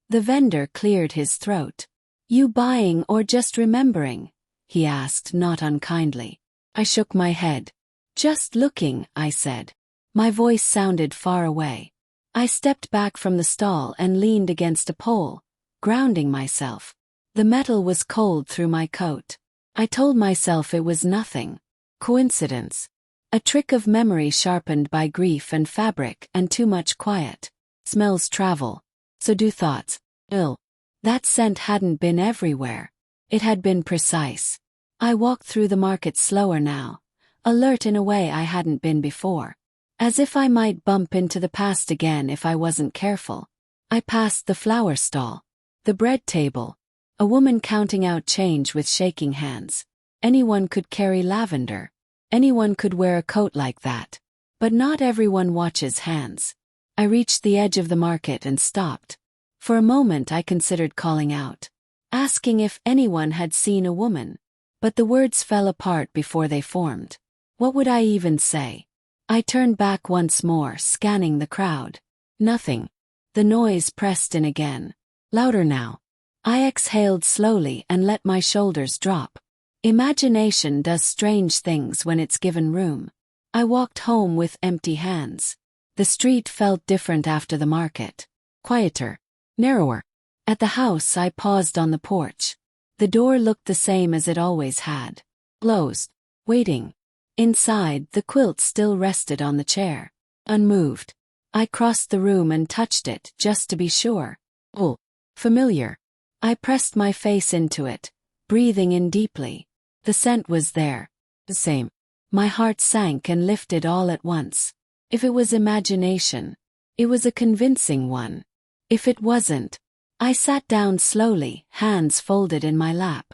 The vendor cleared his throat. You buying or just remembering? He asked, not unkindly. I shook my head. Just looking, I said. My voice sounded far away. I stepped back from the stall and leaned against a pole, grounding myself. The metal was cold through my coat. I told myself it was nothing. Coincidence. A trick of memory sharpened by grief and fabric and too much quiet. Smells travel. So do thoughts. Ill. That scent hadn't been everywhere. It had been precise. I walked through the market slower now, alert in a way I hadn't been before. As if I might bump into the past again if I wasn't careful. I passed the flower stall. The bread table. A woman counting out change with shaking hands. Anyone could carry lavender. Anyone could wear a coat like that. But not everyone watches hands. I reached the edge of the market and stopped. For a moment I considered calling out, asking if anyone had seen a woman. But the words fell apart before they formed. What would I even say? I turned back once more, scanning the crowd. Nothing. The noise pressed in again. Louder now. I exhaled slowly and let my shoulders drop. Imagination does strange things when it's given room. I walked home with empty hands. The street felt different after the market. Quieter. Narrower. At the house I paused on the porch. The door looked the same as it always had. Closed. Waiting. Inside, the quilt still rested on the chair. Unmoved. I crossed the room and touched it, just to be sure. Oh. Familiar. I pressed my face into it, breathing in deeply. The scent was there. The same. My heart sank and lifted all at once. If it was imagination, it was a convincing one. If it wasn't, I sat down slowly, hands folded in my lap.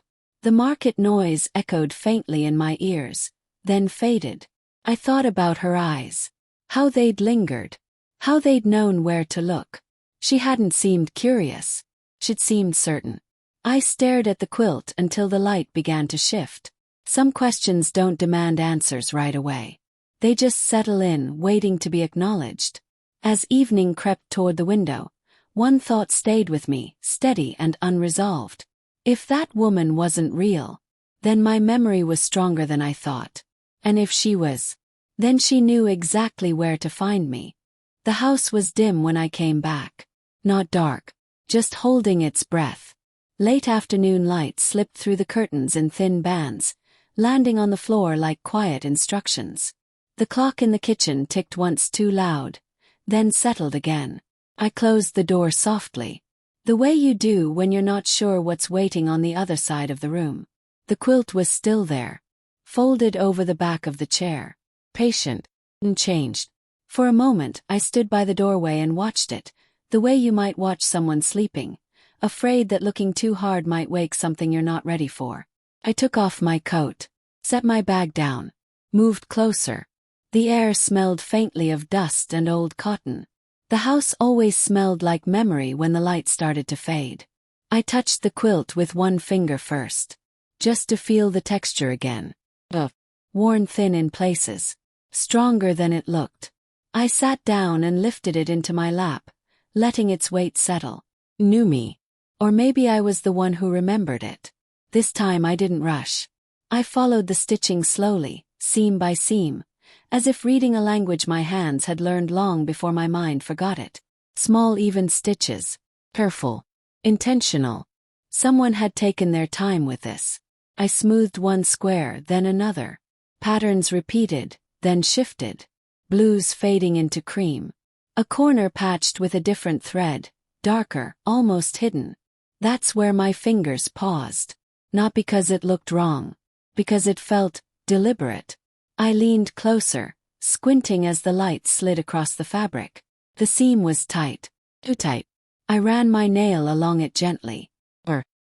The market noise echoed faintly in my ears, then faded. I thought about her eyes. How they'd lingered. How they'd known where to look. She hadn't seemed curious. She'd seemed certain. I stared at the quilt until the light began to shift. Some questions don't demand answers right away. They just settle in, waiting to be acknowledged. As evening crept toward the window, one thought stayed with me, steady and unresolved. If that woman wasn't real, then my memory was stronger than I thought. And if she was, then she knew exactly where to find me. The house was dim when I came back. Not dark, just holding its breath. Late afternoon light slipped through the curtains in thin bands, landing on the floor like quiet instructions. The clock in the kitchen ticked once too loud, then settled again. I closed the door softly, the way you do when you're not sure what's waiting on the other side of the room. The quilt was still there, folded over the back of the chair, patient, unchanged. For a moment I stood by the doorway and watched it, the way you might watch someone sleeping, afraid that looking too hard might wake something you're not ready for. I took off my coat, set my bag down, moved closer. The air smelled faintly of dust and old cotton. The house always smelled like memory when the light started to fade. I touched the quilt with one finger first, just to feel the texture again. Worn thin in places, stronger than it looked. I sat down and lifted it into my lap, letting its weight settle. Knew me. Or maybe I was the one who remembered it. This time I didn't rush. I followed the stitching slowly, seam by seam, as if reading a language my hands had learned long before my mind forgot it. Small even stitches. Careful. Intentional. Someone had taken their time with this. I smoothed one square, then another. Patterns repeated, then shifted. Blues fading into cream. A corner patched with a different thread, darker, almost hidden. That's where my fingers paused. Not because it looked wrong. Because it felt deliberate. I leaned closer, squinting as the light slid across the fabric. The seam was tight. Too tight. I ran my nail along it gently.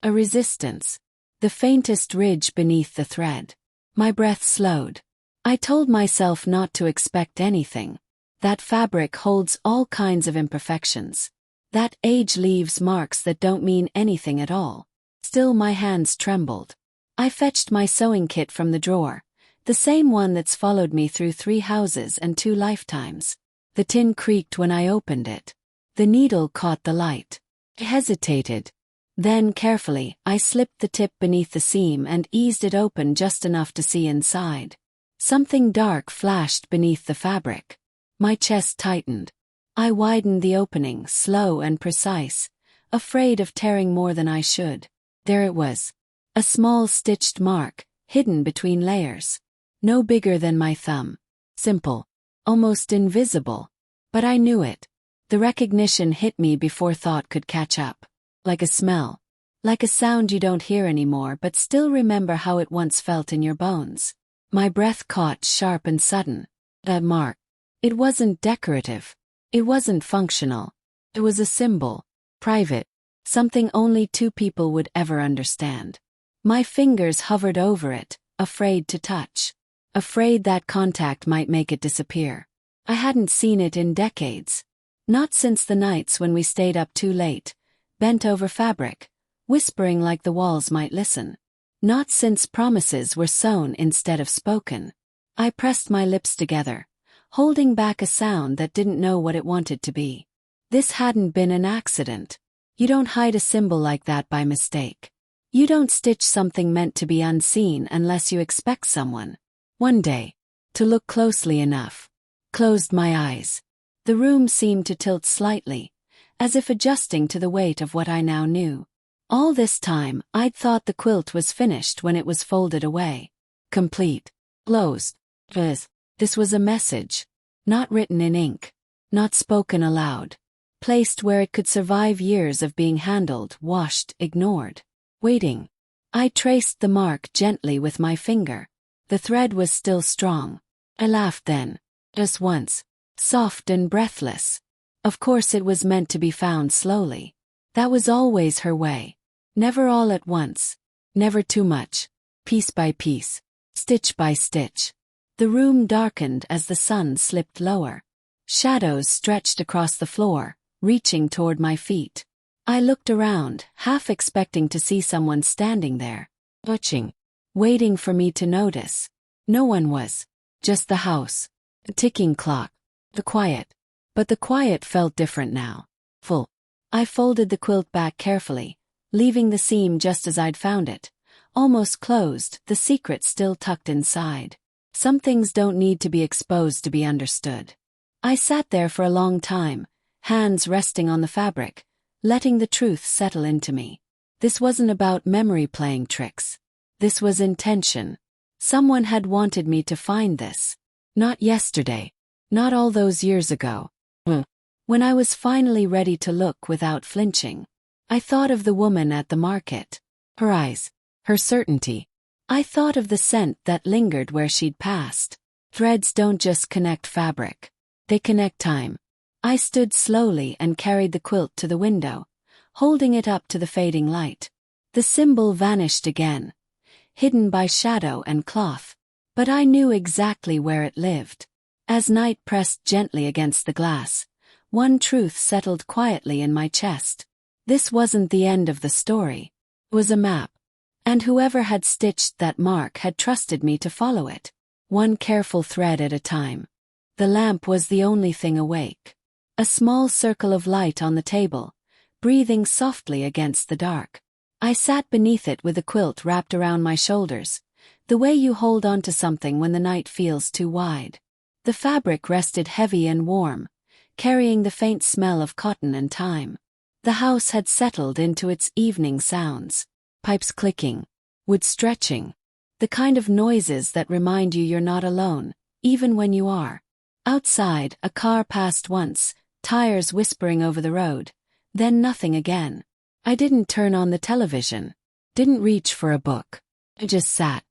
A resistance. The faintest ridge beneath the thread. My breath slowed. I told myself not to expect anything. That fabric holds all kinds of imperfections. That age leaves marks that don't mean anything at all. Still my hands trembled. I fetched my sewing kit from the drawer. The same one that's followed me through 3 houses and 2 lifetimes. The tin creaked when I opened it. The needle caught the light. I hesitated. Then, carefully, I slipped the tip beneath the seam and eased it open just enough to see inside. Something dark flashed beneath the fabric. My chest tightened. I widened the opening, slow and precise, afraid of tearing more than I should. There it was. A small stitched mark, hidden between layers. No bigger than my thumb. Simple. Almost invisible. But I knew it. The recognition hit me before thought could catch up. Like a smell. Like a sound you don't hear anymore but still remember how it once felt in your bones. My breath caught sharp and sudden. That mark. It wasn't decorative. It wasn't functional. It was a symbol. Private. Something only two people would ever understand. My fingers hovered over it, afraid to touch. Afraid that contact might make it disappear. I hadn't seen it in decades. Not since the nights when we stayed up too late, bent over fabric, whispering like the walls might listen. Not since promises were sewn instead of spoken. I pressed my lips together, holding back a sound that didn't know what it wanted to be. This hadn't been an accident. You don't hide a symbol like that by mistake. You don't stitch something meant to be unseen unless you expect someone, one day, to look closely enough. Closed my eyes. The room seemed to tilt slightly, as if adjusting to the weight of what I now knew. All this time, I'd thought the quilt was finished when it was folded away. Complete. Closed. This was a message. Not written in ink. Not spoken aloud. Placed where it could survive years of being handled, washed, ignored. Waiting. I traced the mark gently with my finger. The thread was still strong. I laughed then. Just once. Soft and breathless. Of course it was meant to be found slowly. That was always her way. Never all at once. Never too much. Piece by piece. Stitch by stitch. The room darkened as the sun slipped lower. Shadows stretched across the floor, reaching toward my feet. I looked around, half expecting to see someone standing there, watching, waiting for me to notice. No one was. Just the house. The ticking clock. The quiet. But the quiet felt different now. Full. I folded the quilt back carefully, leaving the seam just as I'd found it. Almost closed, the secret still tucked inside. Some things don't need to be exposed to be understood. I sat there for a long time, hands resting on the fabric, letting the truth settle into me. This wasn't about memory playing tricks. This was intention. Someone had wanted me to find this. Not yesterday. Not all those years ago. When I was finally ready to look without flinching, I thought of the woman at the market. Her eyes. Her certainty. I thought of the scent that lingered where she'd passed. Threads don't just connect fabric. They connect time. I stood slowly and carried the quilt to the window, holding it up to the fading light. The symbol vanished again, hidden by shadow and cloth. But I knew exactly where it lived. As night pressed gently against the glass, one truth settled quietly in my chest. This wasn't the end of the story. It was a map. And whoever had stitched that mark had trusted me to follow it, one careful thread at a time. The lamp was the only thing awake. A small circle of light on the table, breathing softly against the dark. I sat beneath it with the quilt wrapped around my shoulders, the way you hold onto something when the night feels too wide. The fabric rested heavy and warm, carrying the faint smell of cotton and thyme. The house had settled into its evening sounds. Pipes clicking, wood stretching. The kind of noises that remind you you're not alone, even when you are. Outside, a car passed once, tires whispering over the road, then nothing again. I didn't turn on the television. Didn't reach for a book. I just sat.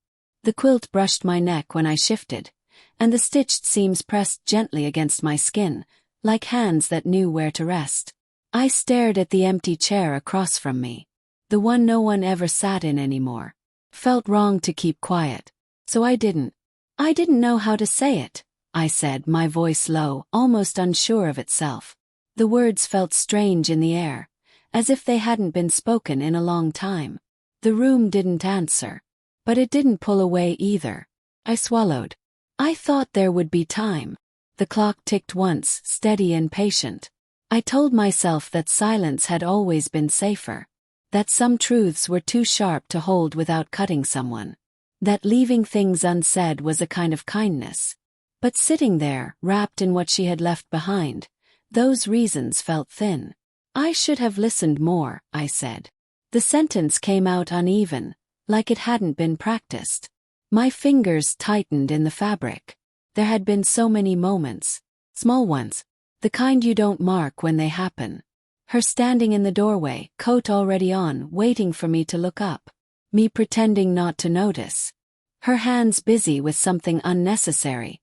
The quilt brushed my neck when I shifted, and the stitched seams pressed gently against my skin, like hands that knew where to rest. I stared at the empty chair across from me. The one no one ever sat in anymore. Felt wrong to keep quiet. So I didn't. I didn't know how to say it, I said, my voice low, almost unsure of itself. The words felt strange in the air, as if they hadn't been spoken in a long time. The room didn't answer. But it didn't pull away either. I swallowed. I thought there would be time. The clock ticked once, steady and patient. I told myself that silence had always been safer. That some truths were too sharp to hold without cutting someone. That leaving things unsaid was a kind of kindness. But sitting there, wrapped in what she had left behind, those reasons felt thin. I should have listened more, I said. The sentence came out uneven, like it hadn't been practiced. My fingers tightened in the fabric. There had been so many moments, small ones, the kind you don't mark when they happen. Her standing in the doorway, coat already on, waiting for me to look up. Me pretending not to notice. Her hands busy with something unnecessary,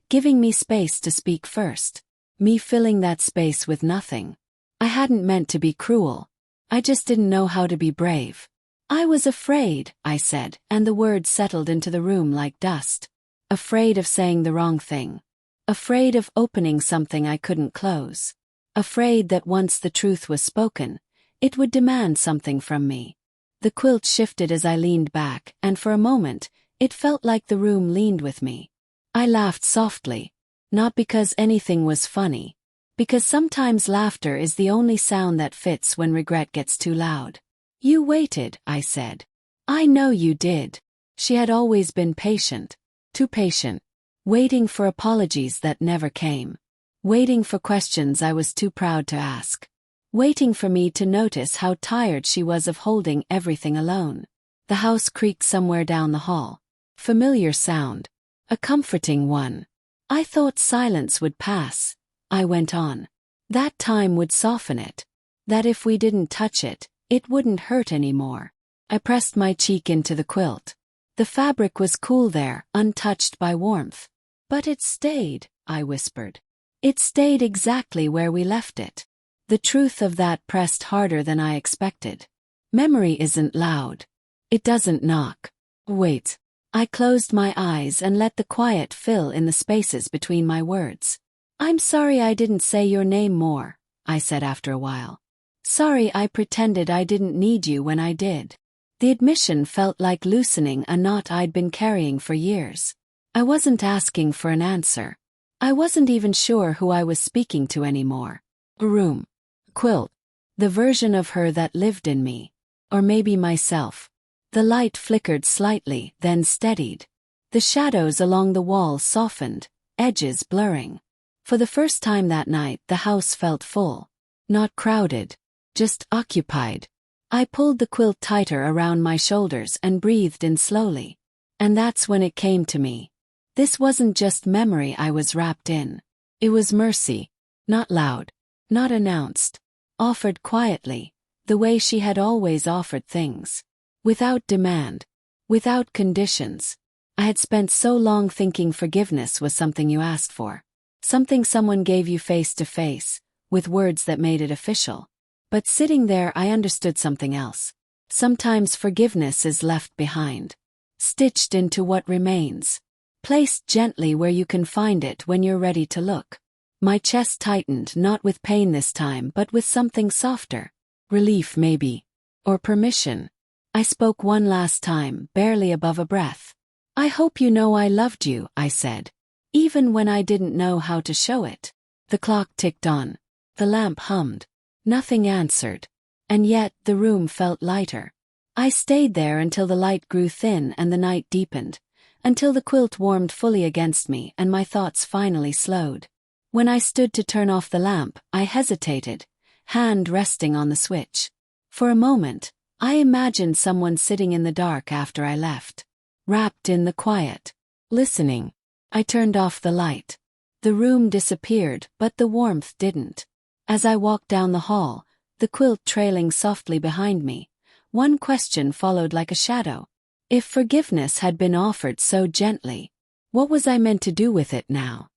giving me space to speak first. Me filling that space with nothing. I hadn't meant to be cruel. I just didn't know how to be brave. I was afraid, I said, and the words settled into the room like dust. Afraid of saying the wrong thing. Afraid of opening something I couldn't close. Afraid that once the truth was spoken, it would demand something from me. The quilt shifted as I leaned back, and for a moment, it felt like the room leaned with me. I laughed softly, not because anything was funny, because sometimes laughter is the only sound that fits when regret gets too loud. You waited, I said. I know you did. She had always been patient, too patient, waiting for apologies that never came. Waiting for questions I was too proud to ask. Waiting for me to notice how tired she was of holding everything alone. The house creaked somewhere down the hall. Familiar sound. A comforting one. I thought silence would pass. I went on. That time would soften it. That if we didn't touch it, it wouldn't hurt anymore. I pressed my cheek into the quilt. The fabric was cool there, untouched by warmth. But it stayed, I whispered. It stayed exactly where we left it. The truth of that pressed harder than I expected. Memory isn't loud. It doesn't knock. Wait. I closed my eyes and let the quiet fill in the spaces between my words. I'm sorry I didn't say your name more, I said after a while. Sorry I pretended I didn't need you when I did. The admission felt like loosening a knot I'd been carrying for years. I wasn't asking for an answer. I wasn't even sure who I was speaking to anymore. A room. Quilt. The version of her that lived in me. Or maybe myself. The light flickered slightly, then steadied. The shadows along the wall softened, edges blurring. For the first time that night, the house felt full. Not crowded. Just occupied. I pulled the quilt tighter around my shoulders and breathed in slowly. And that's when it came to me. This wasn't just memory I was wrapped in. It was mercy. Not loud. Not announced. Offered quietly, the way she had always offered things. Without demand. Without conditions. I had spent so long thinking forgiveness was something you asked for. Something someone gave you face to face, with words that made it official. But sitting there I understood something else. Sometimes forgiveness is left behind. Stitched into what remains. Placed gently where you can find it when you're ready to look. My chest tightened, not with pain this time but with something softer. Relief maybe. Or permission. I spoke one last time, barely above a breath. I hope you know I loved you, I said. Even when I didn't know how to show it. The clock ticked on. The lamp hummed. Nothing answered. And yet the room felt lighter. I stayed there until the light grew thin and the night deepened. Until the quilt warmed fully against me and my thoughts finally slowed. When I stood to turn off the lamp, I hesitated, hand resting on the switch. For a moment, I imagined someone sitting in the dark after I left. Wrapped in the quiet. Listening. I turned off the light. The room disappeared, but the warmth didn't. As I walked down the hall, the quilt trailing softly behind me, one question followed like a shadow. If forgiveness had been offered so gently, what was I meant to do with it now?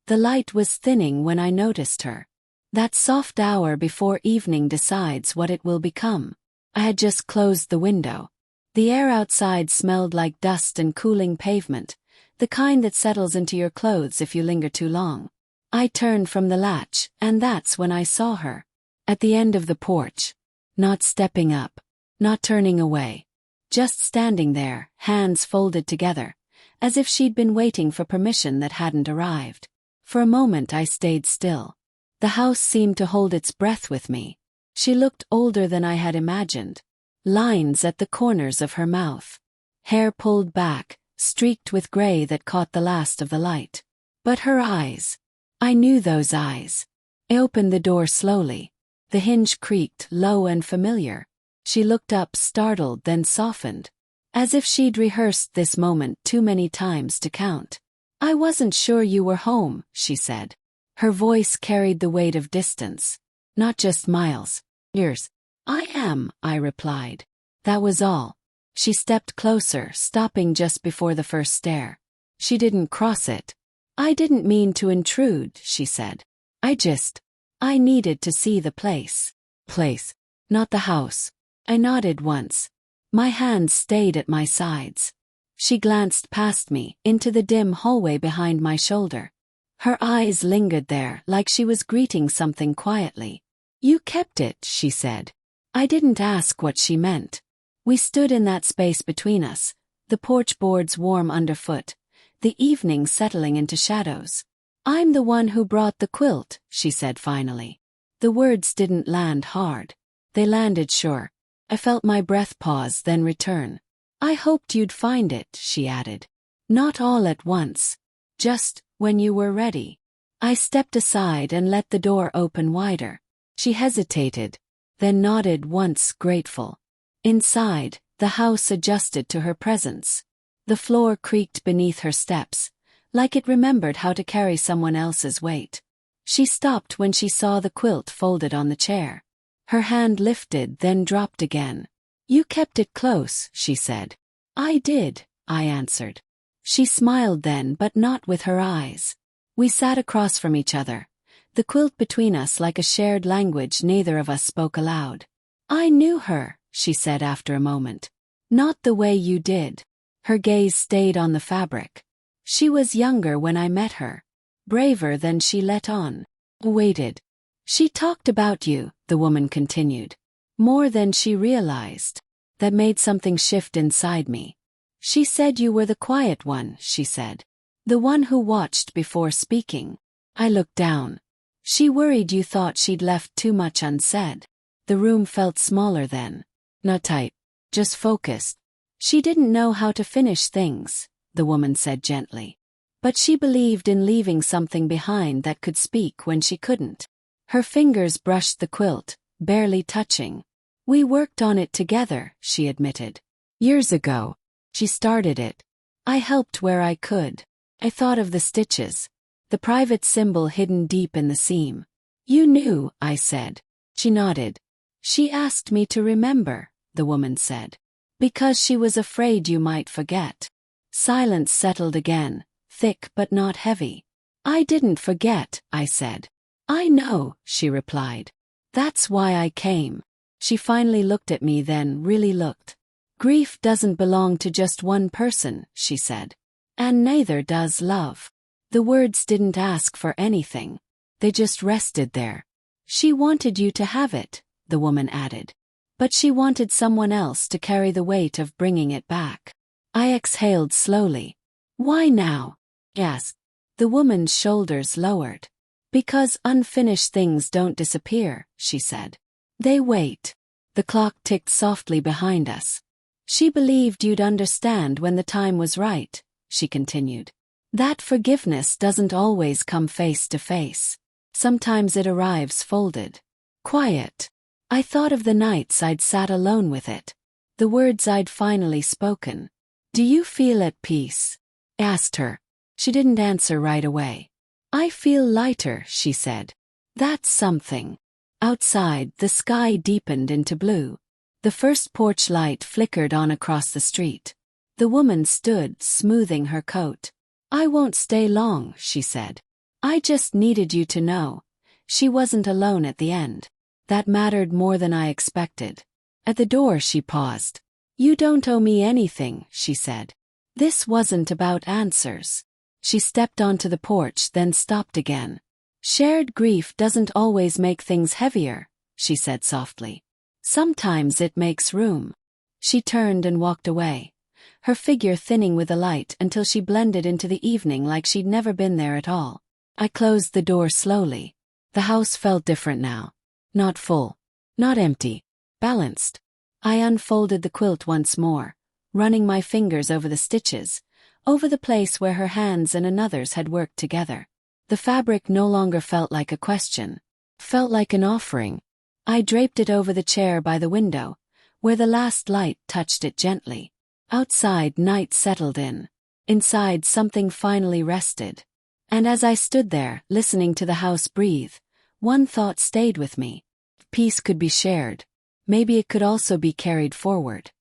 The light was thinning when I noticed her. That soft hour before evening decides what it will become. I had just closed the window. The air outside smelled like dust and cooling pavement, the kind that settles into your clothes if you linger too long. I turned from the latch, and that's when I saw her. At the end of the porch. Not stepping up. Not turning away. Just standing there, hands folded together, as if she'd been waiting for permission that hadn't arrived. For a moment I stayed still. The house seemed to hold its breath with me. She looked older than I had imagined. Lines at the corners of her mouth. Hair pulled back, streaked with gray that caught the last of the light. But her eyes. I knew those eyes. I opened the door slowly. The hinge creaked, low and familiar. She looked up, startled, then softened. as if she'd rehearsed this moment too many times to count. "I wasn't sure you were home," she said. Her voice carried the weight of distance, not just miles, years. "I am," I replied. That was all. She stepped closer, stopping just before the first stair. She didn't cross it. "I didn't mean to intrude," she said. I needed to see the place. Place, not the house." I nodded once. My hands stayed at my sides. She glanced past me, into the dim hallway behind my shoulder. Her eyes lingered there, like she was greeting something quietly. "You kept it," she said. I didn't ask what she meant. We stood in that space between us, the porch boards warm underfoot, the evening settling into shadows. "I'm the one who brought the quilt," she said finally. The words didn't land hard. They landed sure. I felt my breath pause, then return. "I hoped you'd find it," she added. "Not all at once. Just when you were ready." I stepped aside and let the door open wider. She hesitated, then nodded once, grateful. Inside, the house adjusted to her presence. The floor creaked beneath her steps, like it remembered how to carry someone else's weight. She stopped when she saw the quilt folded on the chair. Her hand lifted, then dropped again. "You kept it close," she said. "I did," I answered. She smiled then, but not with her eyes. We sat across from each other, the quilt between us like a shared language neither of us spoke aloud. "I knew her," she said after a moment. "Not the way you did." Her gaze stayed on the fabric. "She was younger when I met her. Braver than she let on." Waited. "She talked about you," the woman continued. "More than she realized." That made something shift inside me. "She said you were the quiet one," she said. "The one who watched before speaking." I looked down. "She worried you thought she'd left too much unsaid." The room felt smaller then. Not tight, just focused. "She didn't know how to finish things," the woman said gently. "But she believed in leaving something behind that could speak when she couldn't." Her fingers brushed the quilt, barely touching. "We worked on it together," she admitted. "Years ago." She started it. I helped where I could. I thought of the stitches, the private symbol hidden deep in the seam. "You knew," I said. She nodded. "She asked me to remember," the woman said. "Because she was afraid you might forget." Silence settled again, thick but not heavy. "I didn't forget," I said. "I know," she replied. "That's why I came." She finally looked at me, then really looked. "Grief doesn't belong to just one person," she said. "And neither does love." The words didn't ask for anything. They just rested there. "She wanted you to have it," the woman added. "But she wanted someone else to carry the weight of bringing it back." I exhaled slowly. "Why now?" I asked. The woman's shoulders lowered. "Because unfinished things don't disappear," she said. "They wait." The clock ticked softly behind us. "She believed you'd understand when the time was right," she continued. "That forgiveness doesn't always come face to face. Sometimes it arrives folded. Quiet." I thought of the nights I'd sat alone with it. The words I'd finally spoken. "Do you feel at peace?" I asked her. She didn't answer right away. "I feel lighter," she said. "That's something." Outside, the sky deepened into blue. The first porch light flickered on across the street. The woman stood, smoothing her coat. "I won't stay long," she said. "I just needed you to know." She wasn't alone at the end. That mattered more than I expected. At the door she paused. "You don't owe me anything," she said. This wasn't about answers. She stepped onto the porch, then stopped again. "Shared grief doesn't always make things heavier," she said softly. "Sometimes it makes room." She turned and walked away, her figure thinning with the light until she blended into the evening like she'd never been there at all. I closed the door slowly. The house felt different now. Not full. Not empty. Balanced. I unfolded the quilt once more, running my fingers over the stitches, over the place where her hands and another's had worked together. The fabric no longer felt like a question. Felt like an offering. I draped it over the chair by the window, where the last light touched it gently. Outside, night settled in. Inside, something finally rested. And as I stood there, listening to the house breathe, one thought stayed with me. Peace could be shared. Maybe it could also be carried forward.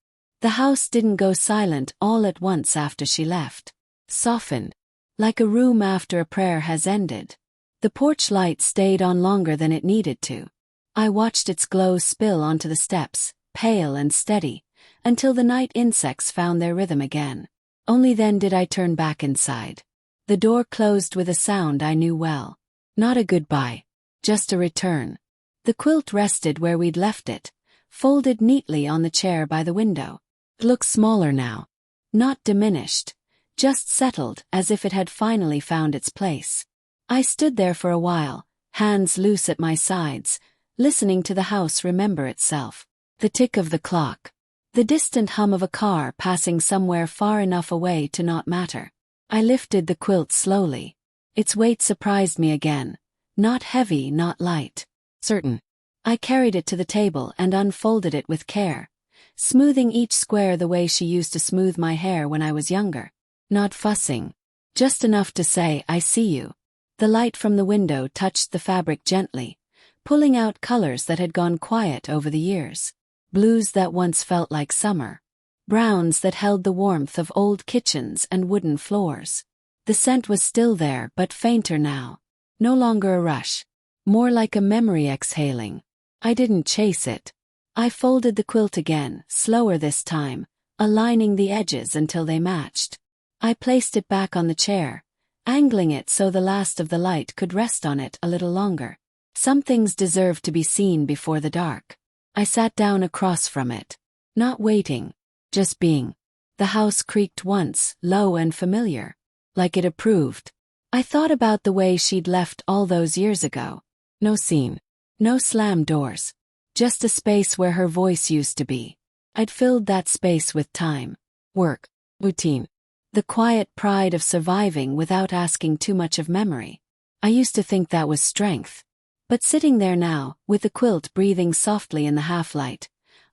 The house didn't go silent all at once after she left. Softened. Like a room after a prayer has ended. The porch light stayed on longer than it needed to. I watched its glow spill onto the steps, pale and steady, until the night insects found their rhythm again. Only then did I turn back inside. The door closed with a sound I knew well. Not a goodbye. Just a return. The quilt rested where we'd left it, folded neatly on the chair by the window. It looked smaller now. Not diminished. Just settled, as if it had finally found its place. I stood there for a while, hands loose at my sides, listening to the house remember itself. The tick of the clock. The distant hum of a car passing somewhere far enough away to not matter. I lifted the quilt slowly. Its weight surprised me again. Not heavy, not light. Certain. I carried it to the table and unfolded it with care, smoothing each square the way she used to smooth my hair when I was younger. Not fussing. Just enough to say, I see you. The light from the window touched the fabric gently, pulling out colors that had gone quiet over the years. Blues that once felt like summer. Browns that held the warmth of old kitchens and wooden floors. The scent was still there but fainter now. No longer a rush. More like a memory exhaling. I didn't chase it. I folded the quilt again, slower this time, aligning the edges until they matched. I placed it back on the chair, angling it so the last of the light could rest on it a little longer. Some things deserve to be seen before the dark. I sat down across from it. Not waiting. Just being. The house creaked once, low and familiar. Like it approved. I thought about the way she'd left all those years ago. No scene. No slammed doors. Just a space where her voice used to be. I'd filled that space with time. Work. Routine. The quiet pride of surviving without asking too much of memory. I used to think that was strength. But sitting there now, with the quilt breathing softly in the half-light,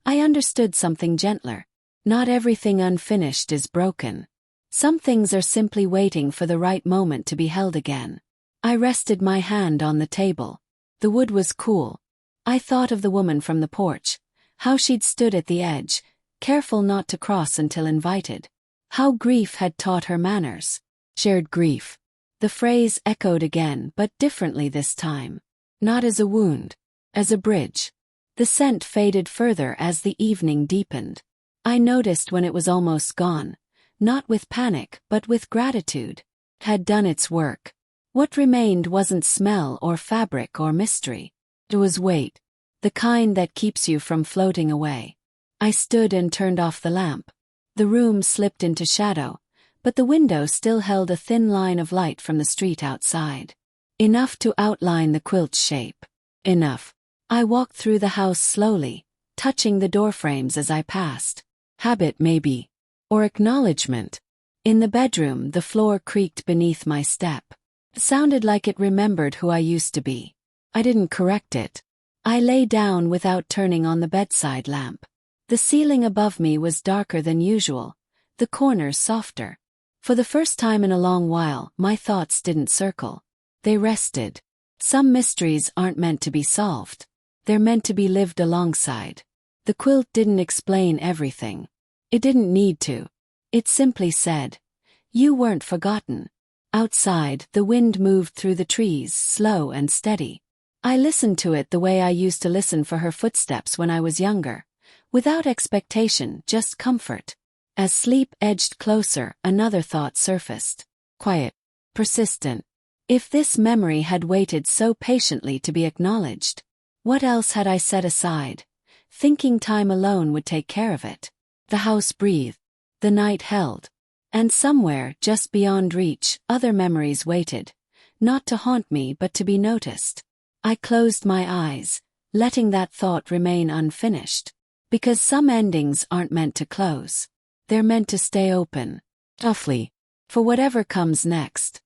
I understood something gentler. Not everything unfinished is broken. Some things are simply waiting for the right moment to be held again. I rested my hand on the table. The wood was cool. I thought of the woman from the porch, how she'd stood at the edge, careful not to cross until invited. How grief had taught her manners. Shared grief. The phrase echoed again, but differently this time. Not as a wound. As a bridge. The scent faded further as the evening deepened. I noticed when it was almost gone. Not with panic, but with gratitude. It had done its work. What remained wasn't smell or fabric or mystery. It was weight. The kind that keeps you from floating away. I stood and turned off the lamp. The room slipped into shadow, but the window still held a thin line of light from the street outside. Enough to outline the quilt's shape. Enough. I walked through the house slowly, touching the doorframes as I passed. Habit maybe. Or acknowledgement. In the bedroom, the floor creaked beneath my step. It sounded like it remembered who I used to be. I didn't correct it. I lay down without turning on the bedside lamp. The ceiling above me was darker than usual, the corners softer. For the first time in a long while, my thoughts didn't circle. They rested. Some mysteries aren't meant to be solved. They're meant to be lived alongside. The quilt didn't explain everything. It didn't need to. It simply said, "You weren't forgotten." Outside, the wind moved through the trees, slow and steady. I listened to it the way I used to listen for her footsteps when I was younger. Without expectation, just comfort. As sleep edged closer, another thought surfaced. Quiet. Persistent. If this memory had waited so patiently to be acknowledged, what else had I set aside, thinking time alone would take care of it? The house breathed. The night held. And somewhere, just beyond reach, other memories waited, not to haunt me but to be noticed. I closed my eyes, letting that thought remain unfinished. Because some endings aren't meant to close. They're meant to stay open. Toughly. For whatever comes next.